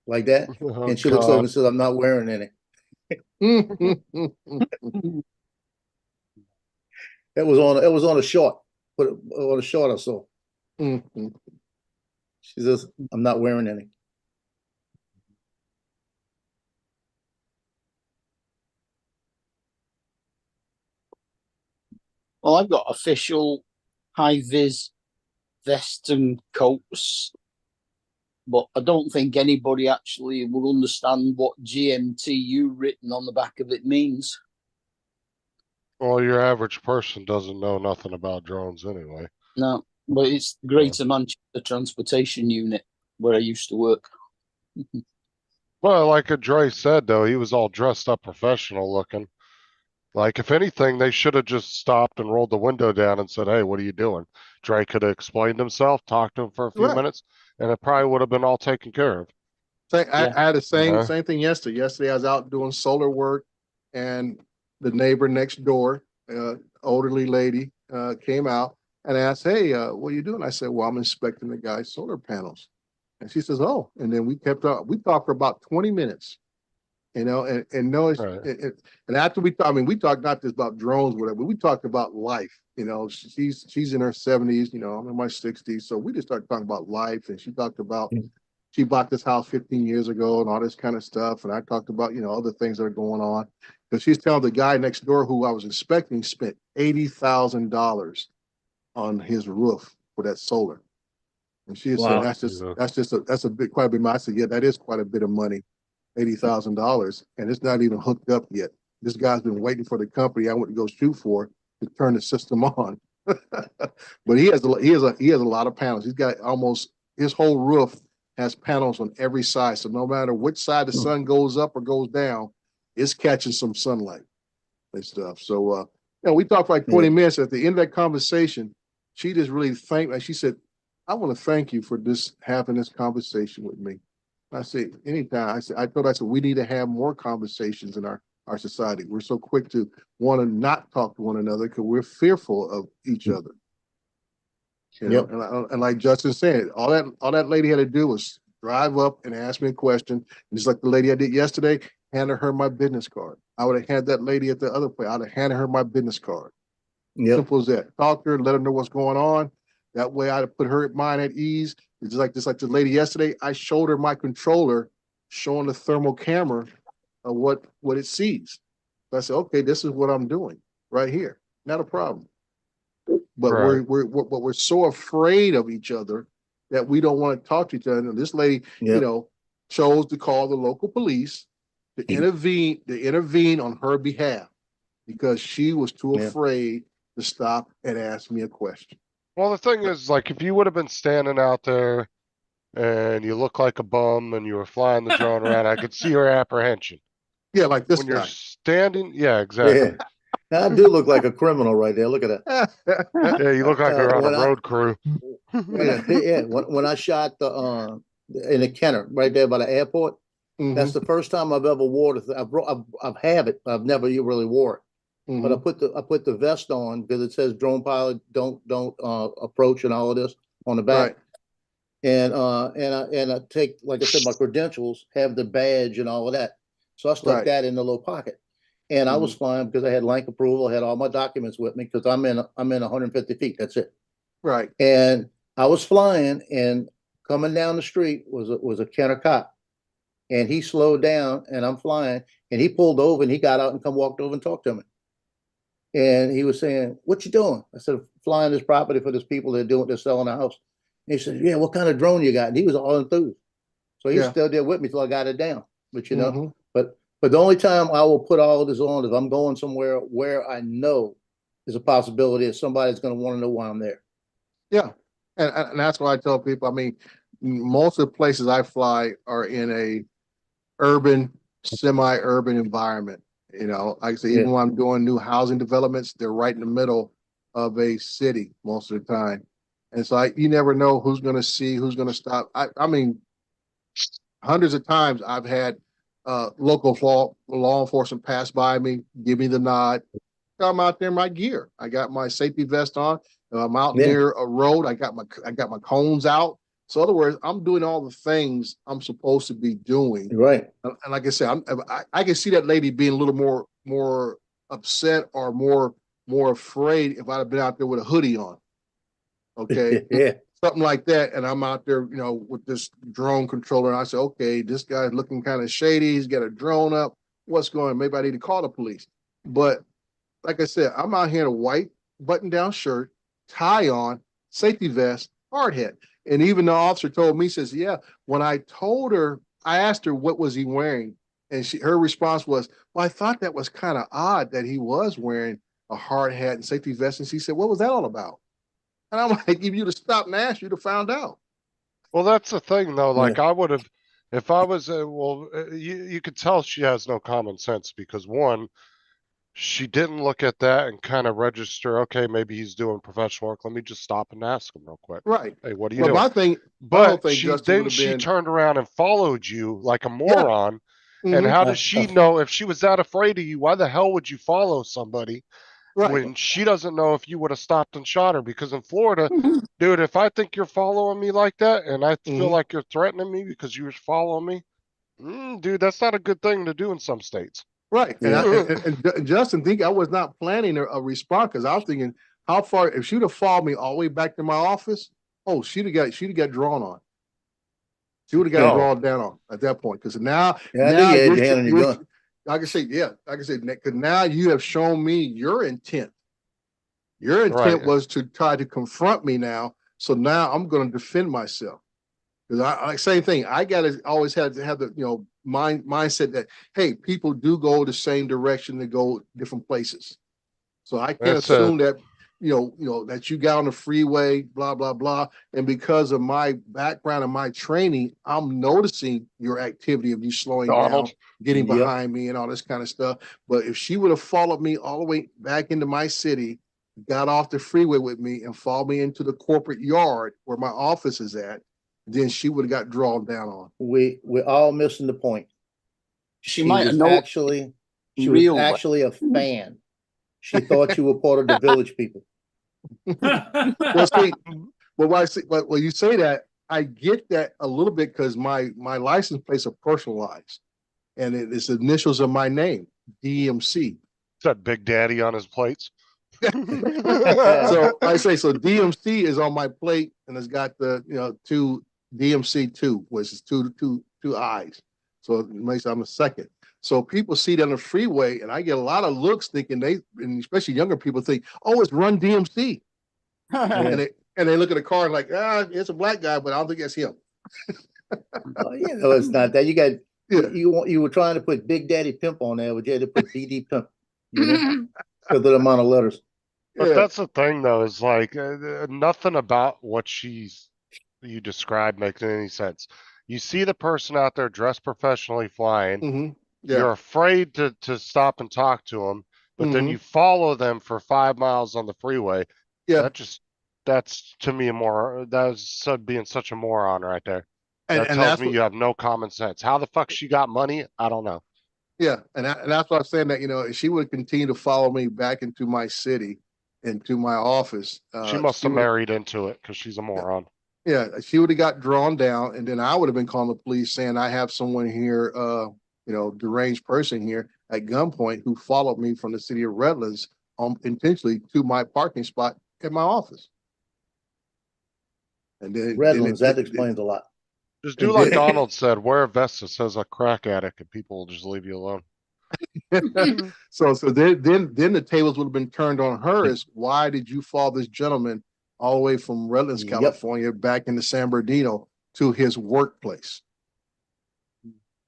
like that. oh And she looks over God. and says, "I'm not wearing any." It was on a short, but on a short or so. She says, "I'm not wearing any." Well, I've got official high vis vests and coats, but I don't think anybody actually will understand what GMTU written on the back of it means. Well, your average person doesn't know nothing about drones anyway. No, but it's Greater Manchester Transportation Unit where I used to work. Well, like Dre said though, he was all dressed up professional looking. Like if anything, they should have just stopped and rolled the window down and said, "Hey, what are you doing?" Dre could have explained himself, talked to him for a few Right. minutes, and it probably would have been all taken care of. Yeah. I had the same Uh-huh. same thing yesterday. Yesterday I was out doing solar work, and the neighbor next door, elderly lady, came out and asked, "Hey, what are you doing?" I said, "Well, I'm inspecting the guy's solar panels." And she says, "Oh," and then we kept up. We talked for about 20 minutes, you know, and no, Right. and after I mean, we talked not just about drones, whatever, but we talked about life. You know, she's in her 70s, you know, I'm in my 60s, so we just started talking about life, and she talked about she bought this house 15 years ago and all this kind of stuff, and I talked about, you know, other things that are going on, because she's telling the guy next door who I was inspecting spent $80,000 on his roof for that solar. And she is saying Wow. that's a bit quite a bit. I said, yeah, that is quite a bit of money, $80,000, and it's not even hooked up yet. This guy's been waiting for the company I went to go shoot for to turn the system on. But he has a lot of panels. He's got almost his whole roof has panels on every side. So no matter which side the sun goes up or goes down, it's catching some sunlight and stuff. So you know, we talked for like 20 minutes. At the end of that conversation, she just really thanked me. She said, "I want to thank you for this having this conversation with me." I said, "Anytime." I said, we need to have more conversations in our society. We're so quick to want to not talk to one another because we're fearful of each other. You know, and like Justin said, all that lady had to do was drive up and ask me a question. And just like the lady I did yesterday, handed her my business card. I would have had that lady at the other place. I'd have handed her my business card. Yep. Simple as that. Talk to her, let her know what's going on. That way I'd put her mind at ease. It's just like the lady yesterday, I showed her my controller showing the thermal camera of what it sees. So I said, okay, this is what I'm doing right here. Not a problem. But Right. we're so afraid of each other that we don't want to talk to each other. And this lady, you know, chose to call the local police to intervene on her behalf because she was too afraid to stop and ask me a question. Well, the thing is, like, if you would have been standing out there and you look like a bum and you were flying the drone around, I could see your apprehension. Yeah, like this When guy. you're standing, yeah, exactly. I do look like a criminal right there. Look at that. Yeah, you look like you're on a when road crew. Yeah. When I shot in the Kenner right there by the airport, that's the first time I've ever wore it. I've have it, but I've never really wore it. But I put the vest on because it says drone pilot don't approach and all of this on the back. Right. And I take, like I said, my credentials, have the badge and all of that. So I stuck that in the little pocket. And I was flying because I had link approval, I had all my documents with me because I'm in 150 feet. That's it. Right. And I was flying, and coming down the street was a Kenner cop. And he slowed down, and I'm flying, and he pulled over and he got out and walked over and talked to me. And he was saying, "What you doing?" I said, "Flying this property for these people that are doing, they're selling a house." And he said, "Yeah, what kind of drone you got?" And he was all enthused. So he's still there with me till I got it down. But you know, but the only time I will put all of this on is I'm going somewhere where I know there's a possibility that somebody's going to want to know why I'm there. Yeah. And that's why I tell people, I mean, most of the places I fly are in a urban, semi-urban environment. You know, like I say, even when I'm doing new housing developments, they're right in the middle of a city most of the time. And so you never know who's going to see, who's going to stop. I mean, hundreds of times I've had local law enforcement pass by me, give me the nod. I'm out there in my gear. I got my safety vest on. I'm out near a road. I got my cones out. So in other words, I'm doing all the things I'm supposed to be doing. Right. And like I said, I can see that lady being a little more upset or more afraid if I'd have been out there with a hoodie on. Okay. Something like that. And I'm out there, you know, with this drone controller. And I said, okay, this guy's looking kind of shady. He's got a drone up. What's going on? Maybe I need to call the police. But like I said, I'm out here in a white button-down shirt, tie on, safety vest, hard hat. And even the officer told me, says, yeah, when I told her, I asked her, what was he wearing? And her response was, well, I thought that was kind of odd that he was wearing a hard hat and safety vest. And she said, what was that all about? And I'm like, if you'd have stopped and asked, you'd have found out. Well, that's the thing though, Yeah. like I would have, if I was, you could tell she has no common sense because one, she didn't look at that and kind of register, okay, maybe he's doing professional work. Let me just stop and ask him real quick. Right. Hey, what are you But doing? my thing, my whole But thing, she Justin, then would have she been, turned around and followed you like a moron. And Mhm. how does she know if she was that afraid of you? Why the hell would you follow somebody right. when she doesn't know if you would have stopped and shot her? Because in Florida, dude, if I think you're following me like that and I feel Mhm. like you're threatening me because you were following me, dude, that's not a good thing to do in some states. Right. And, Yeah. and Justin, think I was not planning a response because I was thinking, how far, if she'd have followed me all the way back to my office, oh, she'd have got drawn on. She would have got No. drawn down on at that point. Because now, Yeah, I knew you had you're- your hand on your you're- gun. like I say, yeah, like I said, because now you have shown me your intent. Your intent Right. was to try to confront me now. So now I'm going to defend myself. Because I like same thing. I gotta always have to have the mindset that hey, people do go the same direction to go different places. So I can't That's it. assume that that you got on the freeway, blah blah blah. And because of my background and my training, I'm noticing your activity of you slowing Donald. down, getting Yep. behind me, and all this kind of stuff. But if she would have followed me all the way back into my city, got off the freeway with me, and followed me into the corporate yard where my office is at, then she would have got drawn down on. We're all missing the point. She might have was known actually, she was real well. actually a fan. She thought you were part of the village people. Well, see, when you say that, I get that a little bit because my license plates are personalized, and it's the initials of my name, DMC. Said Big Daddy on his plates. So I say so. DMC is on my plate, and it's got the two DMC2, which is two eyes. So it makes I'm a second. So people see it on the freeway, and I get a lot of looks thinking and especially younger people think, oh, it's Run DMC. And they look at the car and like, it's a black guy, but I don't think that's him. Oh, it's not that. Yeah. You were trying to put Big Daddy Pimp on there, but you had to put BD Pimp. Because of the amount of letters. But Yeah. that's the thing though, is like nothing about what you described makes any sense. You see the person out there dressed professionally flying. Mhm. Yeah. You're afraid to stop and talk to them, but then Mhm. you follow them for 5 miles on the freeway. Yeah. That's to me that's being such a moron right there. That And tells that's me what, you have no common sense. How the fuck she got money? I don't know. yeah, and that's why I'm saying that if she would continue to follow me back into my city, into my office, She must have would've- married into it because she's a moron. Yeah, she would have got drawn down, and then I would have been calling the police saying I have someone here, deranged person here at gunpoint who followed me from the city of Redlands intentionally to my parking spot at my office. And then Redlands, that explains a lot. Just do And like then- Donald said, wear a vest that says a crack addict and people will just leave you alone. So then the tables would have been turned on her as why did you follow this gentleman all the way from Redlands, Yep. California, back into San Bernardino to his workplace?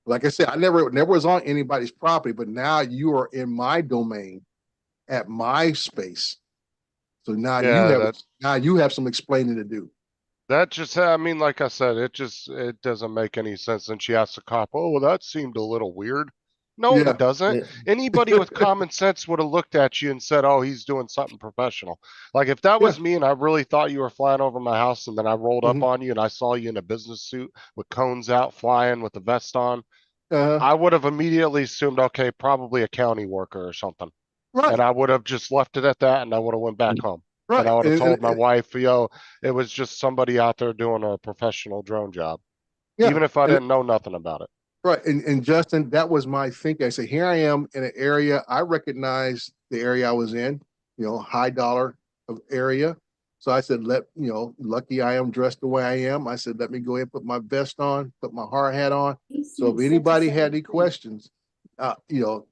Like I said, I never was on anybody's property, but now you are in my domain at my space. So now you have some explaining to do. That just, I mean, like I said, it doesn't make any sense. And she asked the cop, oh, well, that seemed a little weird. No, Yeah. it doesn't. Yeah. Anybody with common sense would have looked at you and said, oh, he's doing something professional. Like if that was me and I really thought you were flying over my house and then I rolled up Mhm. on you and I saw you in a business suit with cones out flying with a vest on, Uh, I would have immediately assumed, okay, probably a county worker or something. right, And I would have just left it at that and I would have went back home. right. And I would have And- told my and- wife, yo, it was just somebody out there doing a professional drone job. Yeah, Even if I and- didn't know nothing about it. Right. And Justin, that was my thinking. I said, here I am in an area. I recognize the area I was in, high dollar of area. So I said, lucky I am dressed the way I am. I said, let me go ahead and put my vest on, put my hard hat on. So if anybody had any questions,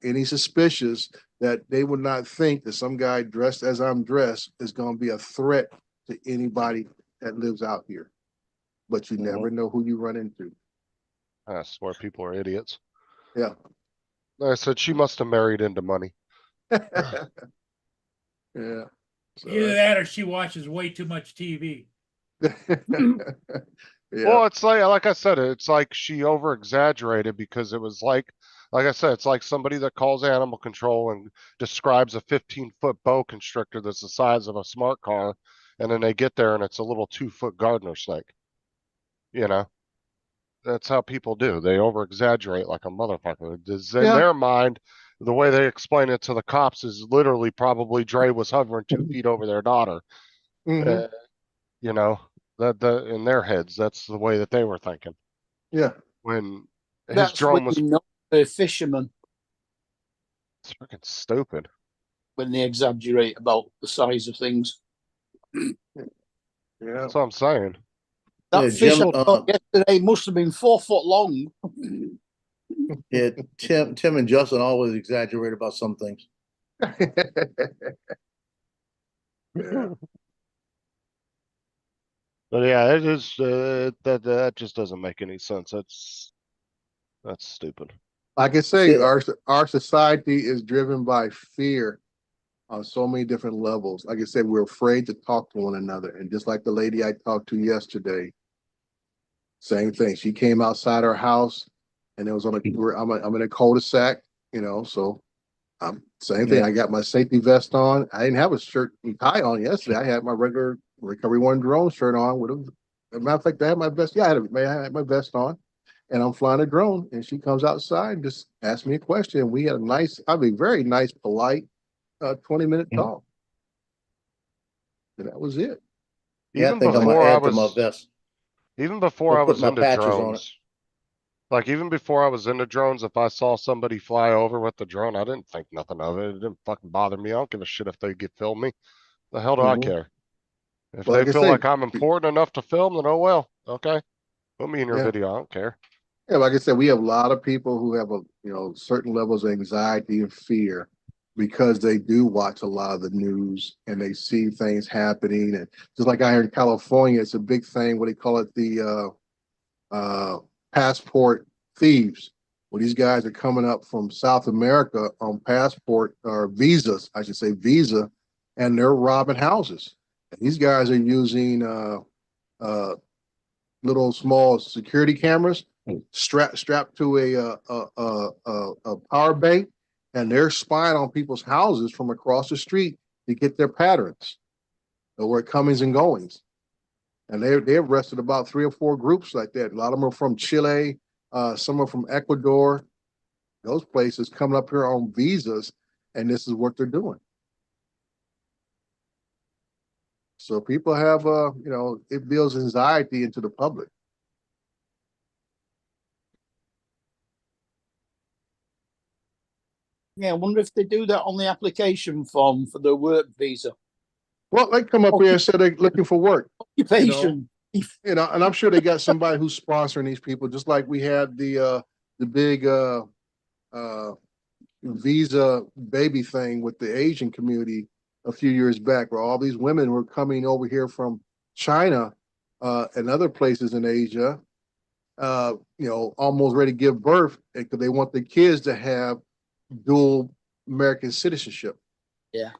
any suspicious, that they would not think that some guy dressed as I'm dressed is gonna be a threat to anybody that lives out here. But you never know who you run into. I swear people are idiots. Yeah. Like I said, she must have married into money. Yeah. So Either that or she watches way too much TV. Yeah, Well, it's like I said, it's like she over exaggerated because it was like I said, it's like somebody that calls animal control and describes a 15-foot boa constrictor that's the size of a smart car, and then they get there and it's a little 2-foot gardener snake. You know, that's how people do. They over exaggerate like a motherfucker. In Yeah. their mind, the way they explain it to the cops is literally probably Dre was hovering 2 feet over their daughter. Mhm. You know, that in their heads, that's the way that they were thinking Yeah. when his That's when drone was you know they're fishermen, freaking stupid. when they exaggerate about the size of things. Yeah. That's what I'm saying. That Yeah, fish Jim, I caught yesterday must have been 4 foot long. yeah, Tim and Justin always exaggerate about some things. Yeah. But yeah, it is that just doesn't make any sense. That's stupid. Like I say, Yeah. our society is driven by fear on so many different levels. Like I said, we're afraid to talk to one another. And just like the lady I talked to yesterday, same thing. She came outside our house and it was on I'm in a cul-de-sac, so same thing. Yeah. I got my safety vest on. I didn't have a shirt and tie on yesterday. I had my regular Recovery One drone shirt on with a matter of fact, I had my vest. Yeah, I had my vest on. And I'm flying a drone, and she comes outside and just asked me a question. We had very nice, polite, 20-minute talk. And that was it. Yeah, I Even think I'm gonna before I add to my was, vest. even before Or I put was my into patches on it. drones, like even before I was into drones, if I saw somebody fly over with the drone, I didn't think nothing of it. It didn't fucking bother me. I don't give a shit if they get film me. The hell do I Mhm. care? If Well, they like I feel say, like I'm important enough to film, then oh well. Okay. Put me in your yeah. video. I don't care. Yeah, like I said, we have a lot of people who have certain levels of anxiety and fear because they do watch a lot of the news and they see things happening. And just like out here in California, it's a big thing. What they call it, the passport thieves. Well, these guys are coming up from South America on passport or visas, I should say visa, and they're robbing houses. And these guys are using little small security cameras strapped to a power bank, and they're spying on people's houses from across the street to get their patterns of where comings and goings. And they arrested about 3 or 4 groups like that. A lot of them are from Chile, some are from Ecuador. Those places coming up here on visas, and this is what they're doing. So people have, it builds anxiety into the public. Yeah, I wonder if they do that on the application form for the work visa. Well, they come up here and say they're looking for work. Occupation. And I'm sure they got somebody who's sponsoring these people, just like we had the big visa baby thing with the Asian community a few years back, where all these women were coming over here from China and other places in Asia, almost ready to give birth because they want the kids to have dual American citizenship. Yeah.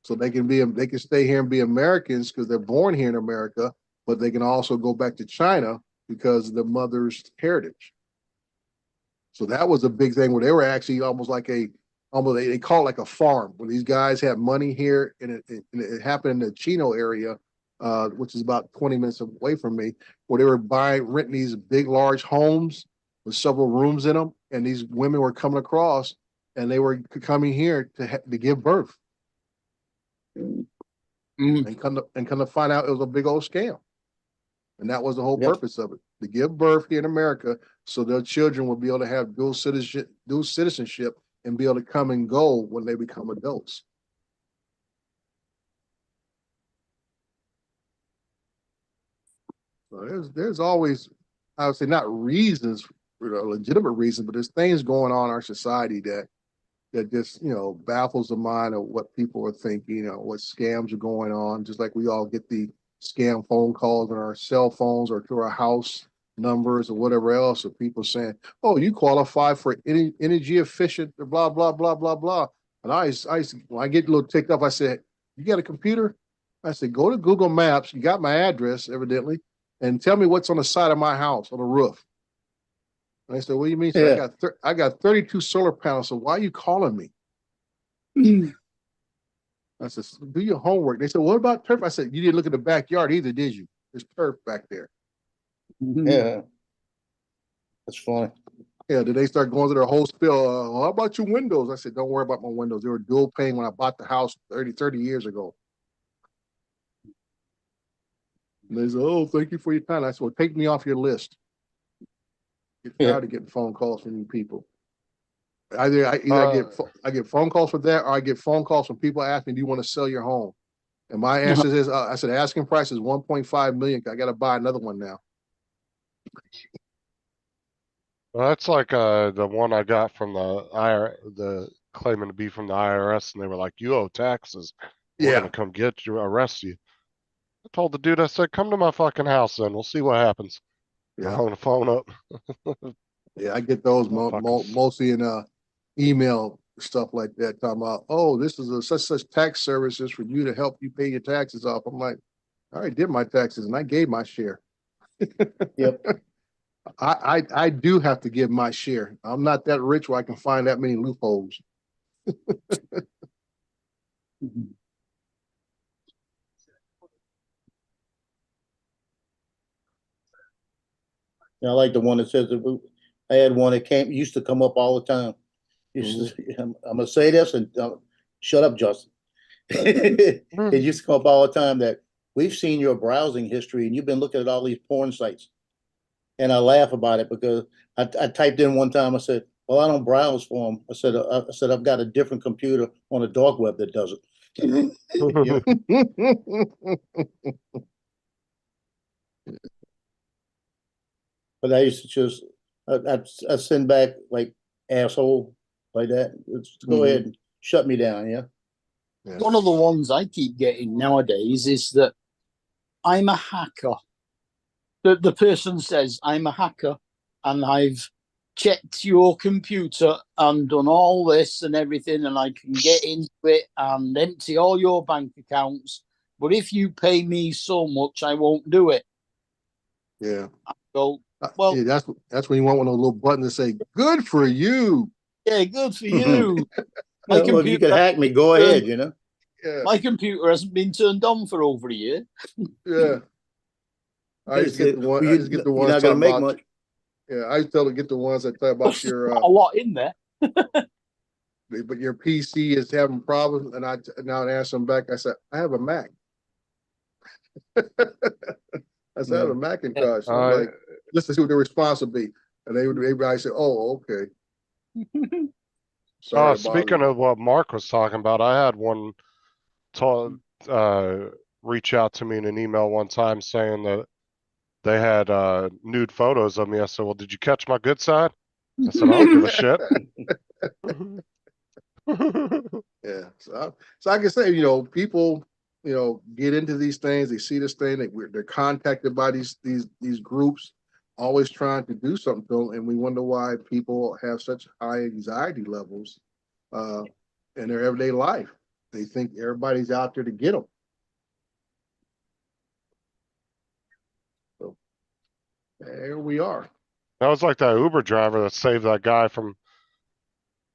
So they can stay here and be Americans because they're born here in America, but they can also go back to China because of the mother's heritage. So that was a big thing where they were actually almost they call it like a farm, where these guys had money here, and it happened in the Chino area, which is about 20 minutes away from me, where they were renting these big, large homes with several rooms in them, and these women were coming across, and they were coming here to give birth. And come to find out it was a big old scam. And that was the whole purpose of it, to give birth here in America so their children will be able to have dual citizenship and be able to come and go when they become adults. So there's always, I would say, not reasons, legitimate reasons, but there's things going on in our society that that just, baffles the mind of what people are thinking, what scams are going on, just like we all get the scam phone calls on our cell phones or to our house numbers or whatever else of people saying, oh, you qualify for any energy efficient, blah, blah, blah, blah, blah. And when I get a little ticked up, I said, you got a computer? I said, go to Google Maps. You got my address, evidently, and tell me what's on the side of my house on the roof. And I said, what do you mean? So Yeah. I got 32 solar panels. So why are you calling me? I said, do your homework. They said, what about turf? I said, you didn't look at the backyard either, did you? There's turf back there. Yeah. That's funny. Yeah, did they start going to their whole spiel? How about your windows? I said, don't worry about my windows. They were dual pane when I bought the house 30 years ago. And they said, oh, thank you for your time. I said, well, take me off your list. Get tired of getting phone calls from you people. Either I get phone calls for that, or I get phone calls from people asking, do you want to sell your home? And my answer is, I said, asking price is 1.5 million. I got to buy another one now. Well, that's like the one I got from the claiming to be from the IRS, and they were like, "You owe taxes. We're gonna come get you, arrest you." I told the dude, I said, "Come to my fucking house, then we'll see what happens." I hung the phone up. Yeah, I get those mostly in email stuff like that, talking about, oh, this is a such tax services for you to help you pay your taxes off. I'm like, I already did my taxes and I gave my share. Yep. I do have to give my share. I'm not that rich where I can find that many loopholes. I like the one that says that I had one that used to come up all the time. I'm gonna say this and shut up, Justin. It used to come up all the time that we've seen your browsing history and you've been looking at all these porn sites. And I laugh about it because I typed in one time, I said, well, I don't browse for them. I said, I've got a different computer on the dark web that does it. But I used to just, I send back like asshole like that. Go ahead and shut me down. Yeah. One of the ones I keep getting nowadays is that I'm a hacker. The person says, I'm a hacker and I've checked your computer and done all this and everything, and I can get into it and empty all your bank accounts. But if you pay me so much, I won't do it. Yeah. So, well, yeah, that's when you want one of those little buttons to say, good for you. Yeah, good for you. Well, if you could hack me, go ahead, Yeah. My computer hasn't been turned on for over a year. Yeah. I just get the one. I just get the ones you're not gonna make much. Yeah, I tell to get the ones that talk about your a lot in there. But your PC is having problems, and I now answer them back. I said, I have a Mac. I said, I have a Macintosh. I'm like, just to see what the response would be, and everybody said, oh, okay. Sorry. Speaking of what Mark was talking about, I had one reach out to me in an email one time saying that they had nude photos of me. I said, well, did you catch my good side? I said, I don't give a shit. Yeah. So I can say, people, get into these things. They see this thing. They're contacted by these groups, always trying to do something to them, and we wonder why people have such high anxiety levels in their everyday life. They think everybody's out there to get them. So there we are. That was like that Uber driver that saved that guy from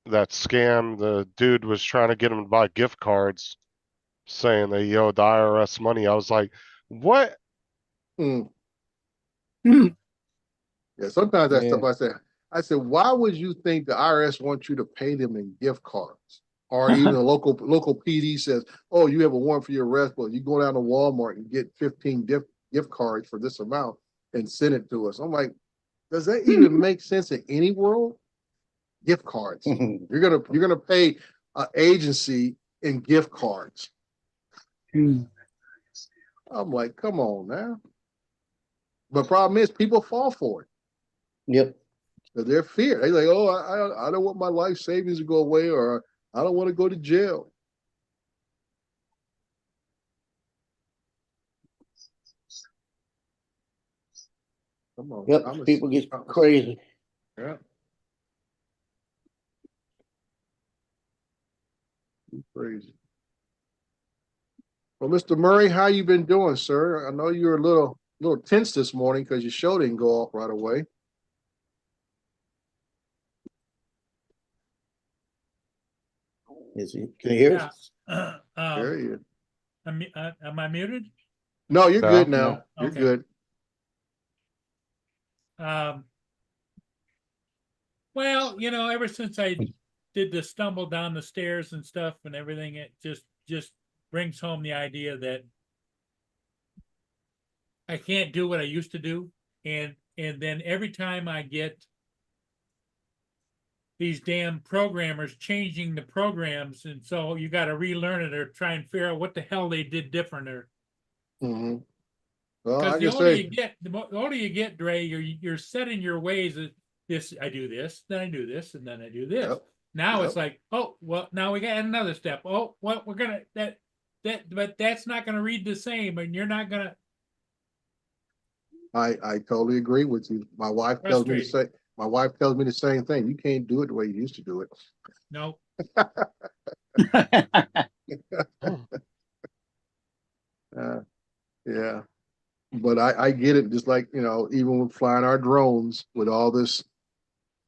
that scam. The dude was trying to get him to buy gift cards, saying that he owed the IRS money. I was like, what? Yeah, sometimes that stuff I said, why would you think the IRS wants you to pay them in gift cards? Or even a local PD says, oh, you have a warrant for your arrest, but you go down to Walmart and get 15 gift cards for this amount and send it to us. I'm like, does that even make sense in any world? Gift cards. You're gonna pay an agency in gift cards. I'm like, come on now. But problem is, people fall for it. Yep. They're fear. They're like, oh, I don't want my life savings to go away, or I don't want to go to jail. Come on. Yep, I'm a- people get I'm a- crazy. Yeah. Crazy. Well, Mr. Murray, how you been doing, sir? I know you're a little tense this morning because your show didn't go off right away. Can you hear Yeah. us? There you. Am I muted? No, you're No, good now. no. You're Okay. good. Well, ever since I did the stumble down the stairs and stuff and everything, it just brings home the idea that I can't do what I used to do. And then every time I get these damn programmers changing the programs, and so you got to relearn it or try and figure out what the hell they did different, or Mhm. Well, because I the can older say, you get, the older you get, Dre, you're set in your ways. This I do this, then I do this, and then I do this. Yep. Now it's Yep. like, oh well, now we got another step. Oh, well, we're gonna but that's not gonna read the same, and you're not gonna. I totally agree with you. My wife tells me the same thing. You can't do it the way you used to do it. No. Yeah. But I get it, just like, even with flying our drones with all this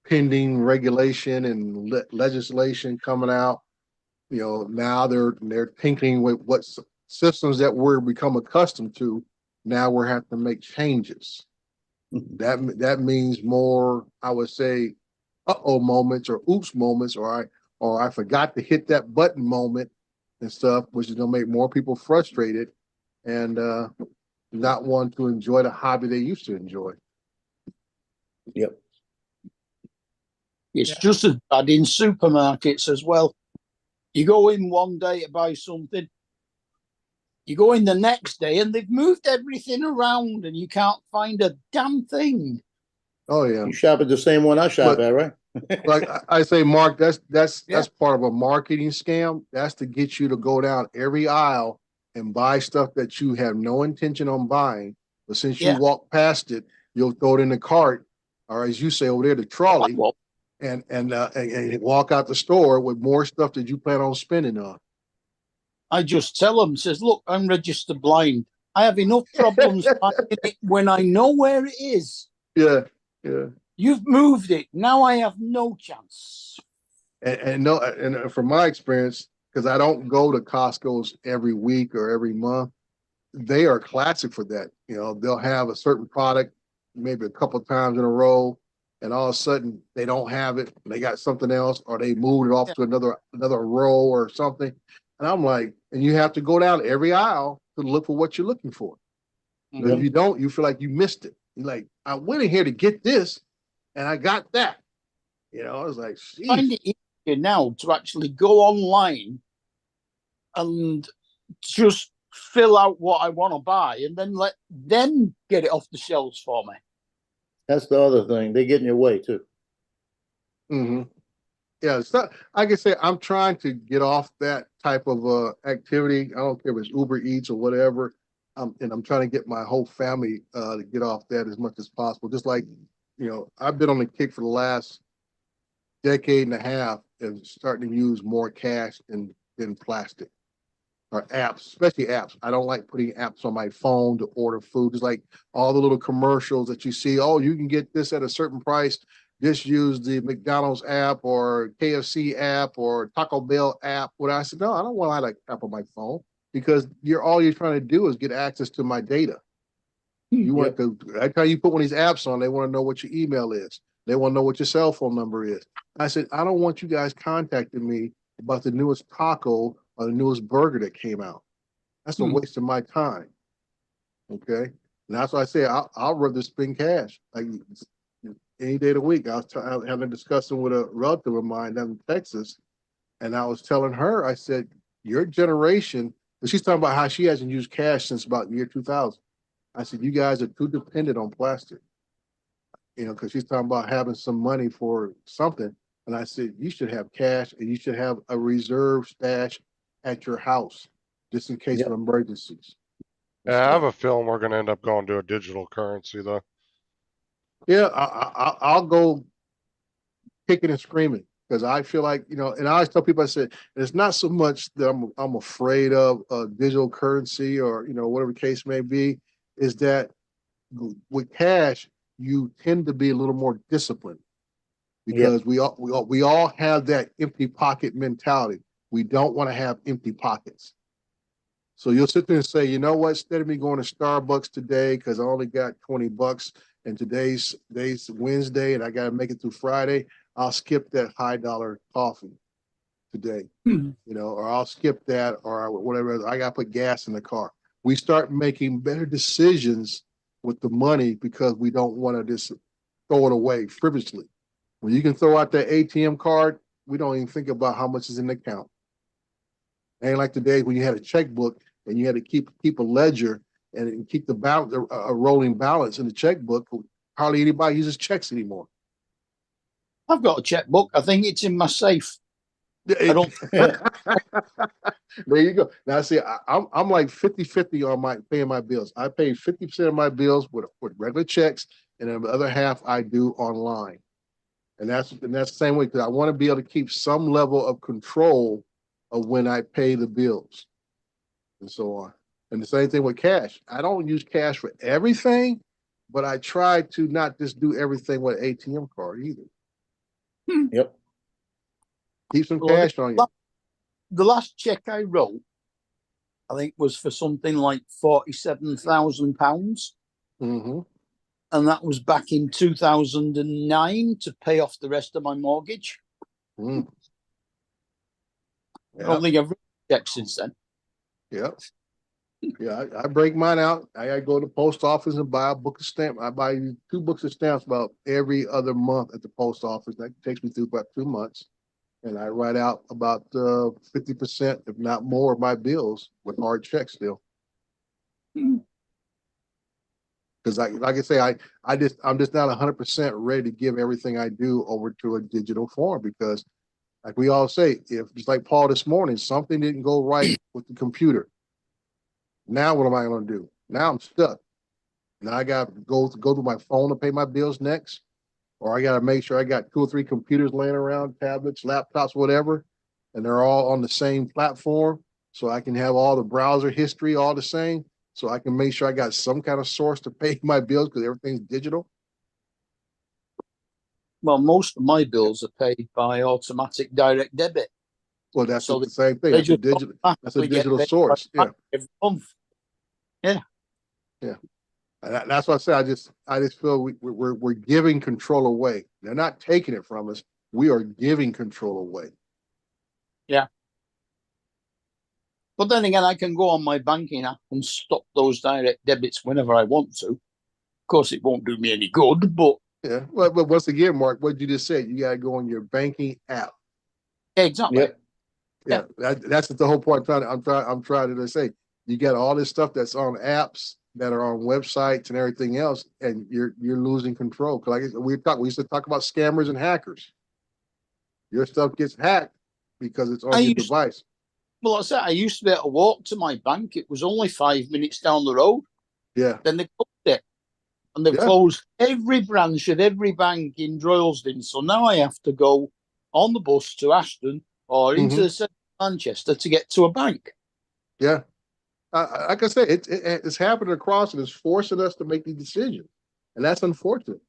pending regulation and legislation coming out, now they're tinkering with what systems that we're become accustomed to. Now we're having to make changes. That means more, I would say, uh-oh moments or oops moments, or I forgot to hit that button moment and stuff, which is gonna make more people frustrated and not want to enjoy the hobby they used to enjoy. Yep. It's Yeah. just as bad in supermarkets as well. You go in one day to buy something, you go in the next day and they've moved everything around and you can't find a damn thing. Oh yeah. You shop at the same one I shop But- at, right? Like I say, Mark, that's Yeah. part of a marketing scam. That's to get you to go down every aisle and buy stuff that you have no intention on buying. But since you Yeah. walk past it, you'll throw it in the cart, or as you say over there, the trolley, Well, and walk out the store with more stuff that you plan on spending on. I just tell them, says, look, I'm registered blind. I have enough problems finding it when I know where it is. Yeah, yeah. You've moved it. Now I have no chance. And no, and from my experience, because I don't go to Costco's every week or every month, they are classic for that. They'll have a certain product maybe a couple of times in a row, and all of a sudden they don't have it. They got something else, or they moved it off to another row or something. And I'm like, and you have to go down every aisle to look for what you're looking for. Mm-hmm. If you don't, you feel like you missed it. You're like, I went in here to get this, and I got that. I was like, I find it easier now to actually go online and just fill out what I want to buy and then let them get it off the shelves for me. That's the other thing. They get in your way too. Mm-hmm. Yeah, so I can say I'm trying to get off that type of activity. I don't care if it's Uber Eats or whatever. And I'm trying to get my whole family to get off that as much as possible. Just like, I've been on the kick for the last decade and a half of starting to use more cash than plastic or apps, especially apps. I don't like putting apps on my phone to order food. Just like all the little commercials that you see. Oh, you can get this at a certain price. Just use the McDonald's app or KFC app or Taco Bell app. What I said, no, I don't want that app on my phone because all you're trying to do is get access to my data. You want to, that's how you put one of these apps on. They want to know what your email is. They want to know what your cell phone number is. I said, I don't want you guys contacting me about the newest taco or the newest burger that came out. That's a waste of my time. Okay. And that's why I say I'll rather spend cash. Like any day of the week. I was having a discussion with a relative of mine down in Texas, and I was telling her, I said, your generation, and she's talking about how she hasn't used cash since about year 2000. I said, you guys are too dependent on plastic. Because she's talking about having some money for something. And I said, you should have cash and you should have a reserve stash at your house, just in case Yep. of emergencies. and Yeah, I have stuff. a feeling we're gonna end up going to a digital currency though. Yeah, I'll go kicking and screaming because I feel like, you know, and I always tell people, I said, it's not so much that I'm afraid of digital currency or, you know, whatever the case may be, is that with cash, you tend to be a little more disciplined because we all have that empty pocket mentality. We don't want to have empty pockets. So you'll sit there and say, you know what, instead of me going to Starbucks today, because I only got $20 and today's Wednesday and I got to make it through Friday, I'll skip that high dollar coffee today, you know, or I'll skip that or whatever. I got to put gas in the car. We start making better decisions with the money because we don't want to just throw it away frivolously. When you can throw out that ATM card, we don't even think about how much is in the account. Ain't like the days when you had a checkbook and you had to keep a ledger and keep the balance, a rolling balance in the checkbook. Hardly anybody uses checks anymore. I've got a checkbook. I think it's in my safe. I don't. There you go. Now see, I'm like 50-50 on my paying my bills. I pay 50% of my bills with regular checks, and then the other half I do online. And that's the same way because I want to be able to keep some level of control of when I pay the bills and so on. And the same thing with cash. I don't use cash for everything, but I try to not just do everything with an ATM card either. Yep. Keep some Well, cash on you. The last check I wrote, I think, was for something like £47,000. Mm-hmm. And that was back in 2009 to pay off the rest of my mortgage. Mm. I don't think I've written a check since then. Yep. Yeah, I break mine out. I gotta go to the post office and buy a book of stamps. I buy 2 books of stamps about every other month at the post office. That takes me through about 2 months. And I write out about 50%, if not more, of my bills with hard checks still. Because like I say, I'm just not 100% ready to give everything I do over to a digital form because, like we all say, if just like Paul this morning, something didn't go right with the computer. Now what am I going to do? Now I'm stuck. Now I got to go to my phone to pay my bills next, or I got to make sure I got 2 or 3 computers laying around, tablets, laptops, whatever, and they're all on the same platform, so I can have all the browser history all the same, so I can make sure I got some kind of source to pay my bills because everything's digital. Well, most of my bills are paid by automatic direct debit. Well, that's So the same thing. they That's a just digital. That's a automatically get digital paid source. Yeah. every month. And that's why I say I just feel we're giving control away. They're not taking it from us. We are giving control away. But then again, I can go on my banking app and stop those direct debits whenever I want to. Of course, it won't do me any good, but Yeah. But once again, Mark, what you just said, you got to go on your banking app. exactly. Yep. Yeah. That's the whole point. I'm trying to say, you got all this stuff that's on apps that are on websites and everything else, and you're losing control. Because like we used to talk about scammers and hackers. Your stuff gets hacked because it's on your device. Well, I said I used to be able to walk to my bank. It was only 5 minutes down the road. Yeah. Then they closed it. And they've Yeah. closed every branch of every bank in Droylsden. So now I have to go on the bus to Ashton or into Mhm. the centre of Manchester to get to a bank. Yeah. Like I said, it's happening across and it's forcing us to make these decisions. And that's unfortunate.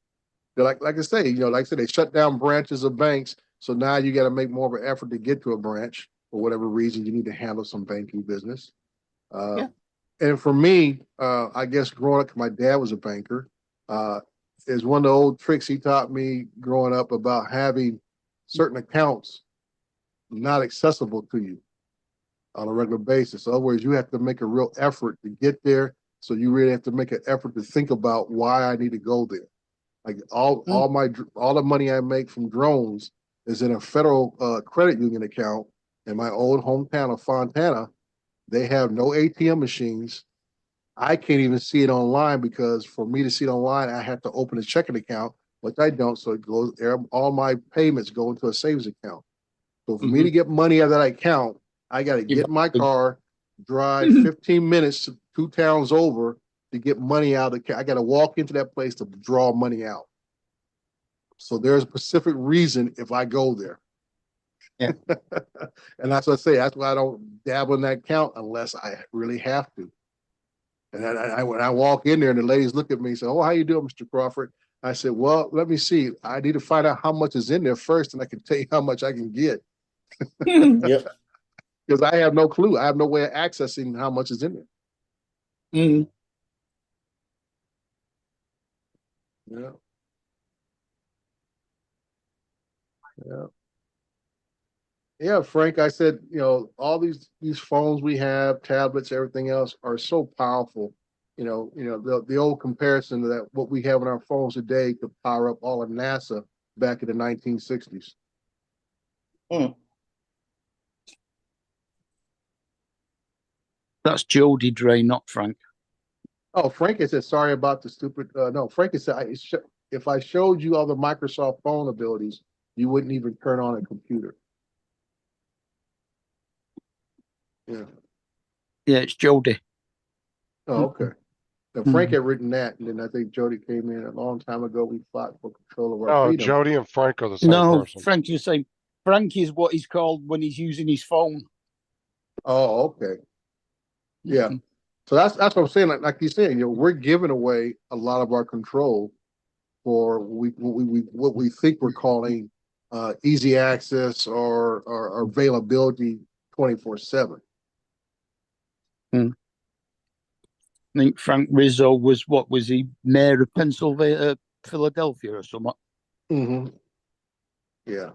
Like I say, like I said, they shut down branches of banks. So now you got to make more of an effort to get to a branch for whatever reason you need to handle some banking business. Yeah. And for me, I guess growing up, my dad was a banker, is one of the old tricks he taught me growing up about having certain accounts not accessible to you on a regular basis. In other words, you have to make a real effort to get there. So you really have to make an effort to think about why I need to go there. Like all the money I make from drones is in a federal credit union account in my old hometown of Fontana. They have no ATM machines. I can't even see it online because for me to see it online, I have to open a checking account which I don't, so it goes, all my payments go into a savings account. So for me to get money out of that account, I gotta get in my car, drive 15 minutes to 2 towns over to get money out of the, I gotta walk into that place to draw money out. So there's a specific reason if I go there. Yeah. And that's what I say, that's why I don't dabble in that account unless I really have to. And when I walk in there and the ladies look at me and say, "Oh, how you doing, Mr. Crawford?" I said, "Well, let me see. I need to find out how much is in there first, and I can tell you how much I can get." Yep. Because I have no clue. I have no way of accessing how much is in there. Mm. Yeah. Yeah. Yeah, Frank, I said, all these phones we have, tablets, everything else are so powerful. The old comparison to that what we have on our phones today could power up all of NASA back in the 1960s. That's Jody Dre, not Frank. Oh, Frank has said sorry about the stupid. No, Frank has said if I showed you all the Microsoft phone abilities, you wouldn't even turn on a computer. Yeah. Yeah, it's Jody. Oh, okay. Now, Frank had written that, and then I think Jody came in a long time ago. We fought for control of our No, freedom. Jody and Frank are the same No, person. Frank is saying Frank is what he's called when he's using his phone. Oh, okay. Yeah. So that's what I'm saying. Like you're saying, we're giving away a lot of our control for what we think we're calling easy access or availability 24/7. I think Frank Rizzo was he mayor of Pennsylvania, Philadelphia, or something. Mm-hmm. Yeah.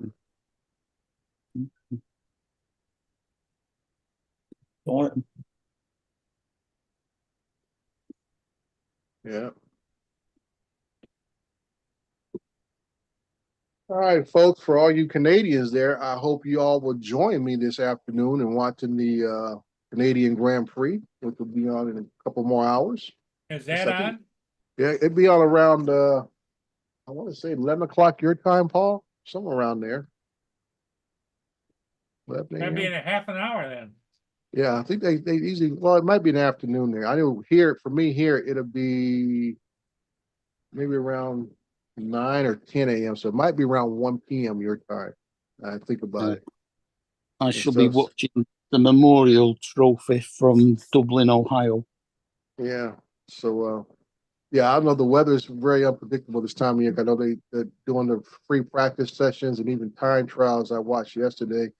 Yeah. All right, folks, for all you Canadians there, I hope you all will join me this afternoon in watching the Canadian Grand Prix, which will be on in a couple more hours. Is that on? Yeah, it'd be on around I want to say 11 o'clock your time, Paul, somewhere around there. 11 That'd be a.m. in a half an hour then. Yeah, I think they usually, well, it might be an afternoon there. I know here, for me here, it'll be maybe around 9 or 10 a.m. So it might be around 1 p.m. your time. I think about it. I shall be watching the Memorial Trophy from Dublin, Ohio. Yeah. So, yeah, I know the weather is very unpredictable this time of year. I know they're doing the free practice sessions and even time trials I watched yesterday.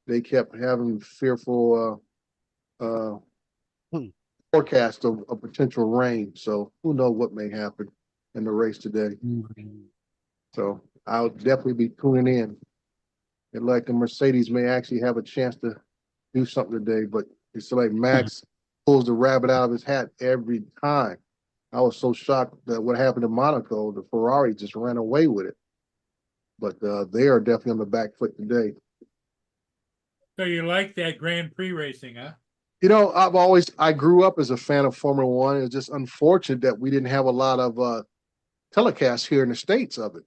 They kept having fearful forecast of potential rain. So who knows what may happen in the race today. So I'll definitely be tuning in. And like the Mercedes may actually have a chance to do something today, but it's like Max pulls the rabbit out of his hat every time. I was so shocked that what happened in Monaco, the Ferrari just ran away with it. But they are definitely on the back foot today. So you like that Grand Prix racing, huh? I grew up as a fan of Formula One. It's just unfortunate that we didn't have a lot of telecasts here in the States of it.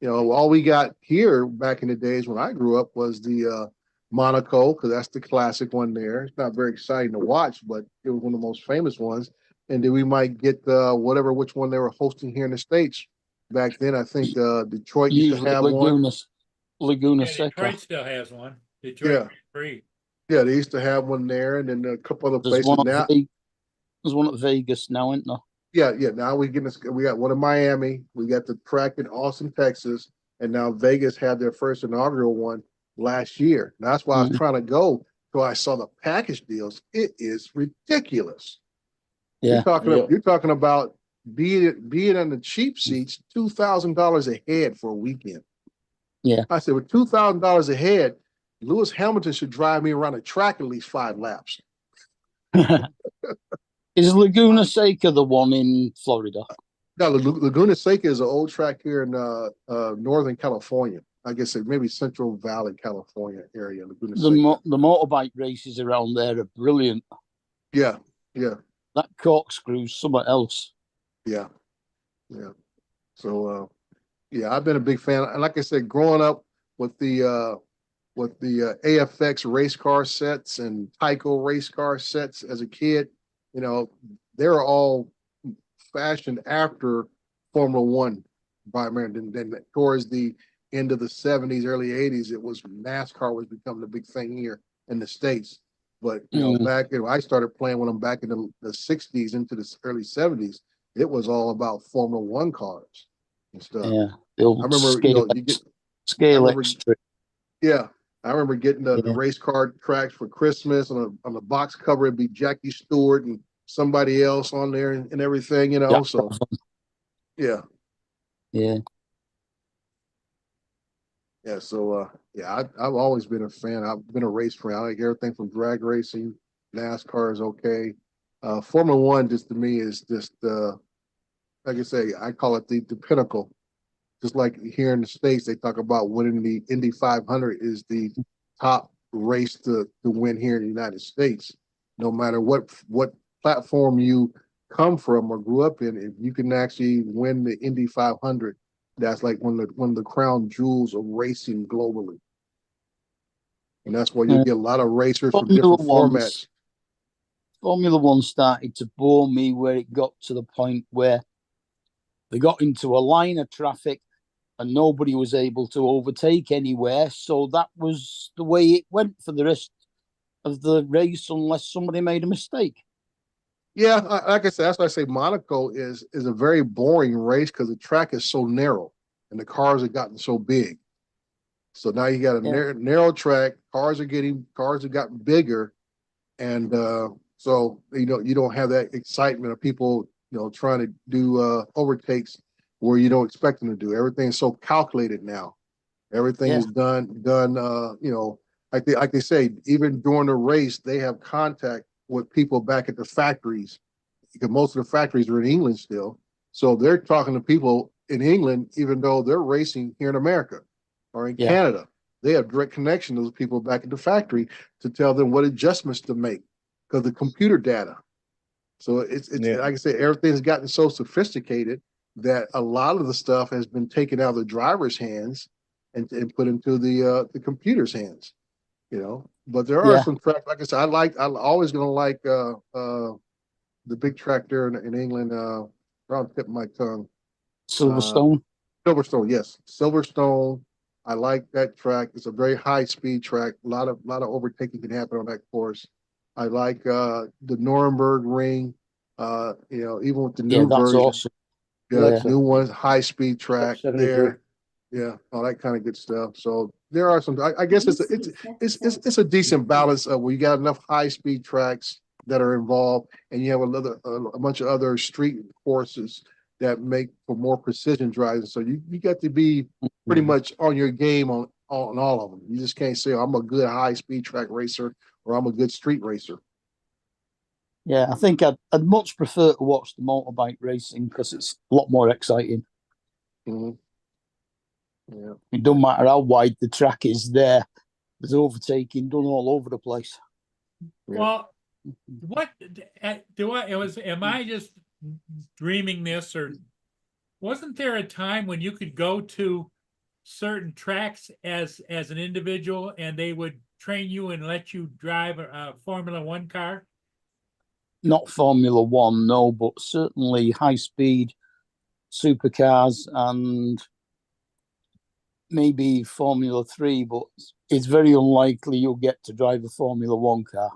All we got here back in the days when I grew up was the Monaco, because that's the classic one there. It's not very exciting to watch, but it was one of the most famous ones. And then we might get which one they were hosting here in the States. Back then, I think Detroit used to have one. Laguna Yeah, Seca. Detroit still has one. Detroit Yeah. Grand Prix. Yeah, they used to have one there, and then a couple other There's places now. There's one at Vegas now, isn't there? Yeah. Now we got one in Miami. We got the track in Austin, Texas, and now Vegas had their first inaugural one last year. And that's why I was trying to go. So I saw the package deals. It is ridiculous. Yeah. You're talking about being in the cheap seats, $2,000 a head for a weekend. Yeah. I said, with $2,000 a head, Lewis Hamilton should drive me around the track at least 5 laps. Is Laguna Seca the one in Florida? No, Laguna Seca is an old track here in Northern California. I guess maybe Central Valley, California area. Laguna Seca. The motorbike races around there are brilliant. Yeah. That corkscrew's somewhere else. Yeah. So Yeah, I've been a big fan. And like I said, growing up with the AFX race car sets and Tyco race car sets as a kid, you know, they're all fashioned after Formula One environment. And then towards the end of the 70s, early 80s, it was NASCAR was becoming the big thing here in the States. But you know, back I started playing when I'm back in the 60s into the early 70s, it was all about Formula One cars and stuff. Yeah, the old I remember, scale, you get, scale remember- extra. yeah, I remember getting the Yeah. race car tracks for Christmas on the box cover. It'd be Jackie Stewart and somebody else on there and everything, you know. Yeah. So yeah, Yeah, yeah. So yeah, I've always been a fan. I've been a race fan. I like everything from drag racing, NASCAR is okay. Formula One just to me is just like I say, I call it the pinnacle. Just like here in the States, they talk about winning the Indy 500 is the top race to win here in the United States. No matter what platform you come from or grew up in, if you can actually win the Indy 500, that's like one of the crown jewels of racing globally. And that's where you Yeah. get a lot of racers from Formula different formats. Formula One started to bore me where it got to the point where they got into a line of traffic and nobody was able to overtake anywhere. So that was the way it went for the rest of the race, unless somebody made a mistake. Yeah, like I said, that's why I say Monaco is a very boring race because the track is so narrow and the cars have gotten so big. So now you got a narrow track. Cars have gotten bigger, and so you don't have that excitement of people trying to do overtakes where you don't expect them to do. Everything's so calculated now. Everything is done. Like they say, even during the race, they have contact with people back at the factories because most of the factories are in England still. So they're talking to people in England, even though they're racing here in America or in Canada. They have direct connection to those people back at the factory to tell them what adjustments to make because the computer data. So it's like I say, everything's gotten so sophisticated that a lot of the stuff has been taken out of the driver's hands and put into the computer's hands. But there are some tracks. Like I said, I'm always gonna like the big track there in England. Around the tip of my tongue. Silverstone. Silverstone, yes, Silverstone. I like that track. It's a very high speed track. A lot of overtaking can happen on that course. I like the Nuremberg Ring. Even with the new version, awesome. the new one's high speed track there. Yeah, all that kind of good stuff. So there are some. I guess it's a decent balance of where you got enough high speed tracks that are involved, and you have a bunch of other street courses that make for more precision driving. So you got to be pretty much on your game on all of them. You just can't say, oh, I'm a good high speed track racer or I'm a good street racer. Yeah, I think I'd much prefer to watch the motorbike racing because it's a lot more exciting. Mm-hmm. Yeah. It doesn't matter how wide the track is there. There's overtaking done all over the place. Well, am I just dreaming this, or wasn't there a time when you could go to certain tracks as an individual and they would train you and let you drive a Formula One car? Not Formula One, no, but certainly high speed supercars and maybe Formula 3, but it's very unlikely you'll get to drive a Formula One car.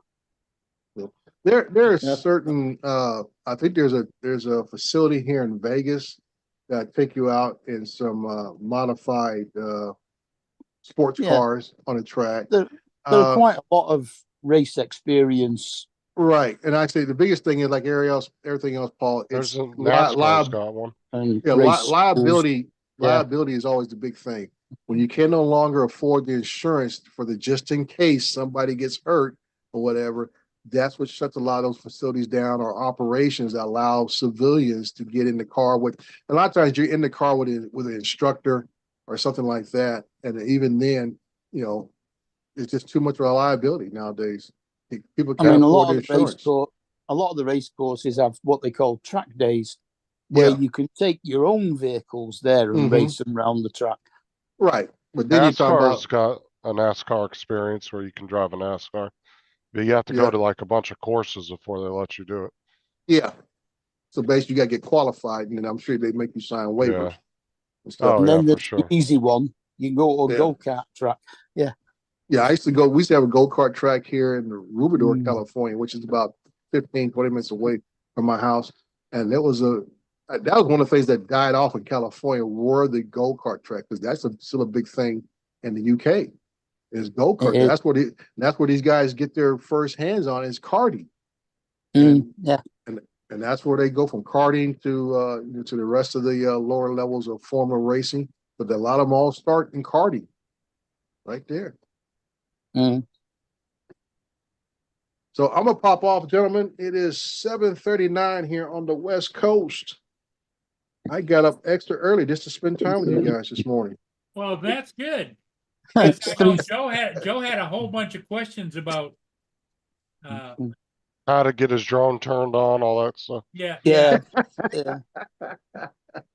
There are certain I think there's a facility here in Vegas that take you out in some modified sports cars on a track. There are quite a lot of race experience. Right. And I say the biggest thing is like everything else, Paul, it's NASCAR's got one. And liability is always the big thing. When you can no longer afford the insurance for the just in case somebody gets hurt or whatever, that's what shuts a lot of those facilities down or operations that allow civilians to get in the car with. A lot of times you're in the car with an instructor or something like that. And even then, it's just too much of a liability nowadays. People can't afford the insurance. A lot of the race courses have what they call track days. where Yeah. you can take your own vehicles there and Mhm. race them around the track. Right, but then you're talking NASCAR's about, got a NASCAR experience where you can drive a NASCAR. But you have to Yeah. go to like a bunch of courses before they let you do it. yeah. So basically you gotta get qualified and then I'm sure they make you sign waivers Yeah. and stuff. Oh, And yeah, then for the sure. easy one, you can go to a Yeah. go-kart track. Yeah, we used to have a go-kart track here in Rubador, Mm. California, which is about 15, 20 minutes away from my house. And that was one of the things that died off in California were the go-kart track, because still a big thing in the UK is go-kart. It is. That's where these guys get their first hands on is karting. Yeah. And that's where they go from karting to the rest of the lower levels of Formula racing. But a lot of them all start in karting right there. Mm. So I'm gonna pop off, gentlemen. It is 7:39 here on the West Coast. I got up extra early just to spend time with you guys this morning. Well, that's good. It's I know three- Joe had a whole bunch of questions about, How to get his drone turned on, all that stuff. yeah. Yeah. Yeah.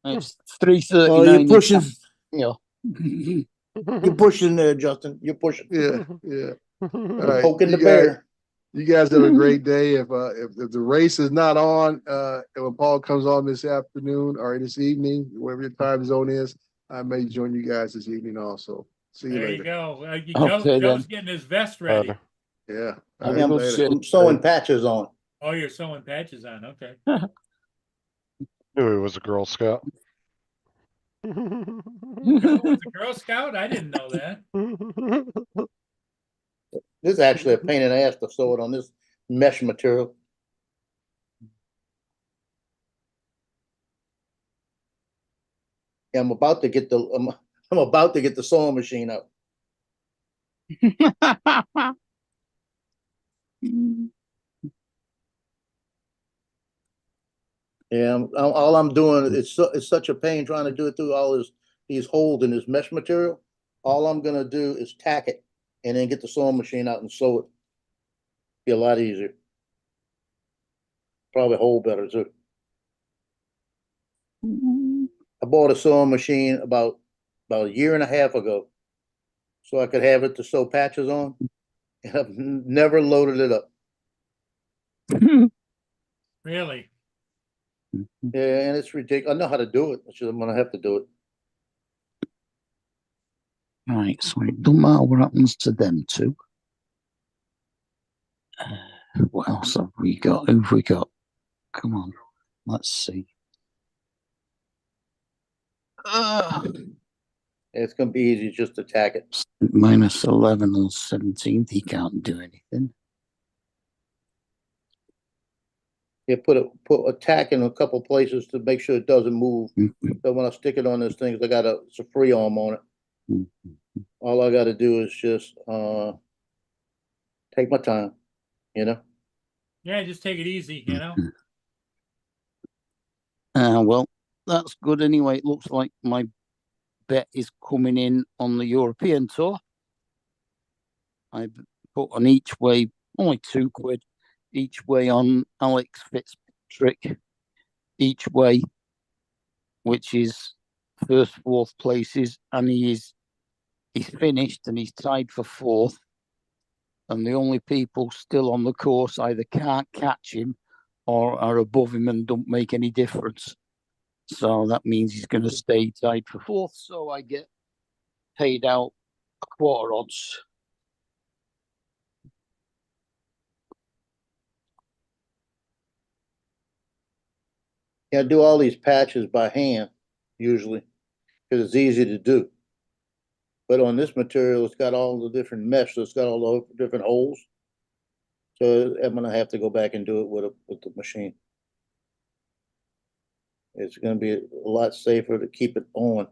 It's 3:39. Oh, you're pushing, Yeah. you're pushing there, Justin. You're pushing. Yeah, yeah. All You're right, poking the you guys- bear. You guys have a great day. If the race is not on, and when Paul comes on this afternoon or this evening, whatever your time zone is, I may join you guys this evening also. See you There you later. go. Okay, Joe's then. getting his vest ready. Yeah. Have All a right, good later. shit. I'm sewing patches on. Oh, you're sewing patches on. Okay. Knew he was a Girl Scout. Joe was a Girl Scout? I didn't know that. This is actually a pain in the ass to sew it on this mesh material. Yeah, I'm about to get the sewing machine out. Yeah, all I'm doing, it's such a pain trying to do it through all these holes in this mesh material. All I'm gonna do is tack it and then get the sewing machine out and sew it. Be a lot easier. Probably hold better too. I bought a sewing machine about a year and a half ago, so I could have it to sew patches on, and I've never loaded it up. Really? Yeah, and it's ridiculous. I know how to do it. I'm gonna have to do it. Right, so it don't matter what happens to them two. What else have we got? Who've we got? Come on, let's see. It's gonna be easy just to tack it. Minus 11 on 17th. He can't do anything. Yeah, put a tack in a couple places to make sure it doesn't move. So when I stick it on those things, it's a free arm on it. All I gotta do is just take my time, you know? Yeah, just take it easy, you know? Well, that's good anyway. It looks like my bet is coming in on the European tour. I put on each way, only £2 each way on Alex Fitzpatrick each way, which is first, fourth places, and he's finished and he's tied for fourth. And the only people still on the course either can't catch him or are above him and don't make any difference. So that means he's going to stay tied for fourth. So I get paid out quarter odds. Yeah, I do all these patches by hand usually because it's easy to do. But on this material, it's got all the different mesh, so it's got all the different holes. So I'm gonna have to go back and do it with the machine. It's gonna be a lot safer to keep it on.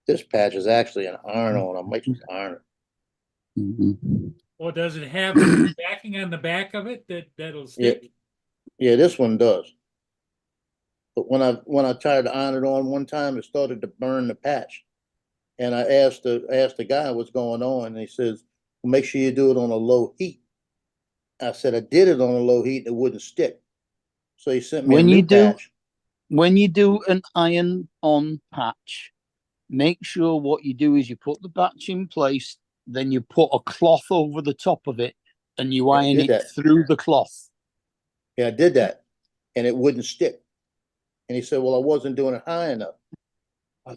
This patch is actually an iron-on. I might just iron it. Mm-hmm. Well, does it have the backing on the back of it that'll stick? Yeah, this one does. But when I tried to iron it on one time, it started to burn the patch. And I asked the guy what's going on, and he says, make sure you do it on a low heat. I said I did it on a low heat, it wouldn't stick. So he sent me a When you new do- patch. When you do an iron on patch, make sure what you do is you put the patch in place, then you put a cloth over the top of it, and you Yeah, I iron did it that. through the cloth. Yeah, I did that, and it wouldn't stick. And he said, well, I wasn't doing it high enough. Well,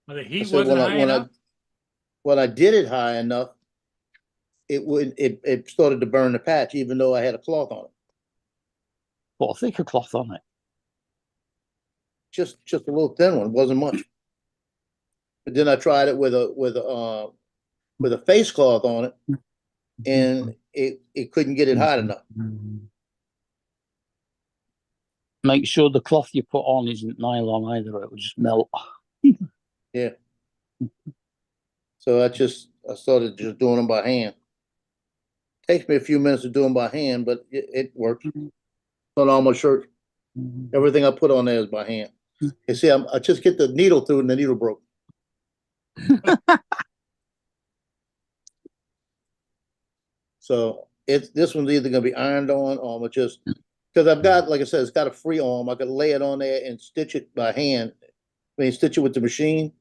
the I heat said, wasn't high enough. when I did it high enough, it started to burn the patch, even though I had a cloth on it. Put a thicker cloth on it. Just a little thin one, wasn't much. But then I tried it with a face cloth on it, and it couldn't get it hot enough. Make sure the cloth you put on isn't nylon either, it will just melt. Yeah. So I started just doing them by hand. Takes me a few minutes to do them by hand, but it works. On all my shirts, everything I put on there is by hand. You see, I just get the needle through and the needle broke. So this one's either gonna be ironed on or I'm just, because I've got, like I said, it's got a free arm. I could lay it on there and stitch it by hand. I mean, stitch it with the machine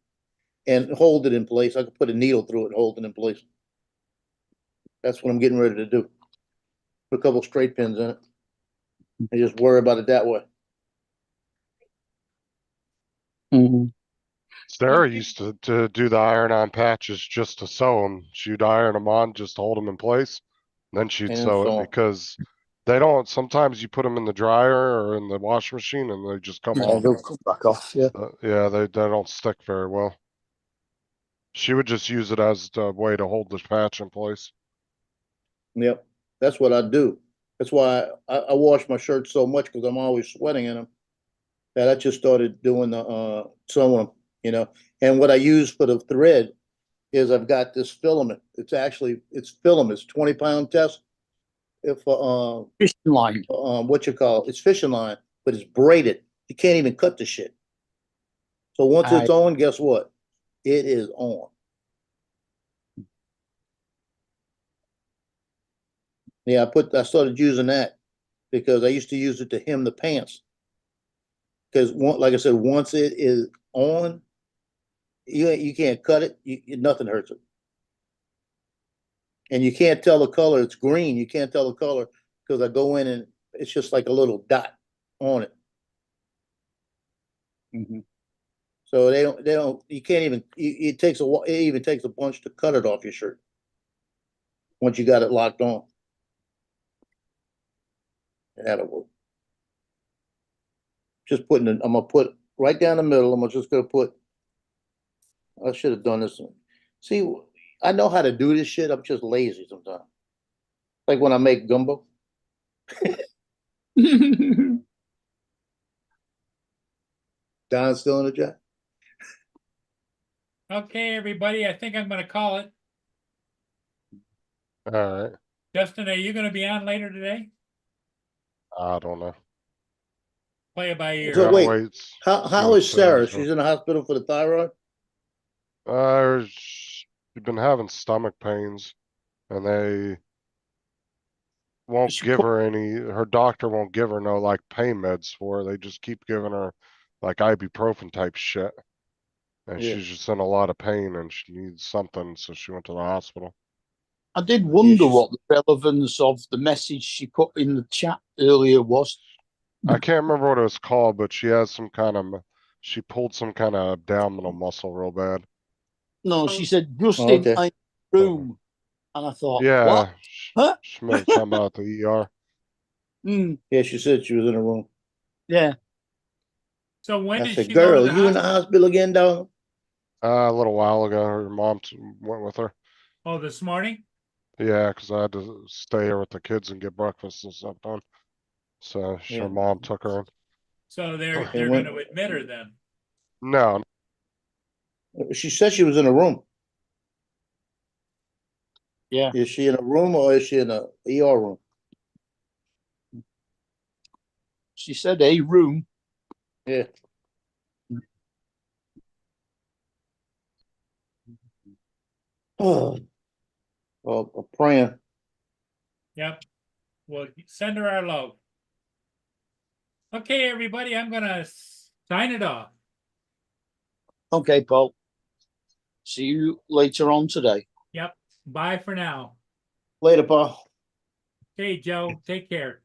and hold it in place. I could put a needle through it and hold it in place. That's what I'm getting ready to do. Put a couple straight pins in it. And just worry about it that way. Mhm. Sarah Okay. used to do the iron-on patches just to sew them. She'd iron them on just to hold them in place. Then she'd And sew it so, because they don't, sometimes you put them in the dryer or in the washing machine and they just come Yeah, off. they'll come back off, yeah. Yeah, they don't stick very well. She would just use it as a way to hold the patch in place. yep, that's what I do. That's why I wash my shirts so much because I'm always sweating in them. That I just started doing the sewing them, you know. And what I use for the thread is I've got this filament. It's filament. It's 20-pound test. If Fishing line. what you call it's fishing line, but it's braided. You can't even cut the shit. So once it's on, guess what? It is on. Yeah, I started using that because I used to use it to hem the pants. Because like I said, once it is on, you can't cut it. Nothing hurts it. And you can't tell the color. It's green. You can't tell the color because I go in and it's just like a little dot on it. So they don't, you can't even, it even takes a bunch to cut it off your shirt. Once you got it locked on. And that'll work. Just I'm gonna put right down the middle. I'm just gonna put, I should have done this. See, I know how to do this shit. I'm just lazy sometimes. Like when I make gumbo. Don's still in the chat. Okay, everybody, I think I'm gonna call it. Alright, Justin, are you gonna be on later today? I don't know. Play it by ear. So Gotta wait, wait. how see what is Sarah? Sarah's doing. She's in the hospital for the thyroid? She's been having stomach pains and they won't She give put- her her doctor won't give her no like pain meds for her. They just keep giving her like ibuprofen type shit. And Yeah. she's just in a lot of pain and she needs something, so she went to the hospital. I did wonder she's- what the relevance of the message she put in the chat earlier was. I can't remember what it was called, but she has some kind of, she pulled some kind of abdominal muscle real bad. No, she said just Oh, in okay. my room. And I thought, Yeah, what? Huh? she made something about the ER. Yeah, she said she was in a room. Yeah. So when I did said, she go to girl, the you in the hospital? hospital again, dog? A little while ago, her mom went with her. Oh, this morning? Yeah, 'cause I had to stay here with the kids and get breakfast and stuff done. So Yeah. her mom took her in. So they're And when- gonna admit her then. No, She said she was in a room. Yeah. Is she in a room or is she in a ER room? She said a room. Yeah. Oh, Well, praying. Yep. Well, send her our love. Okay, everybody, I'm gonna sign it off. Okay, Paul. See you later on today. Yep. Bye for now. Later, Paul. Okay, Joe, take care.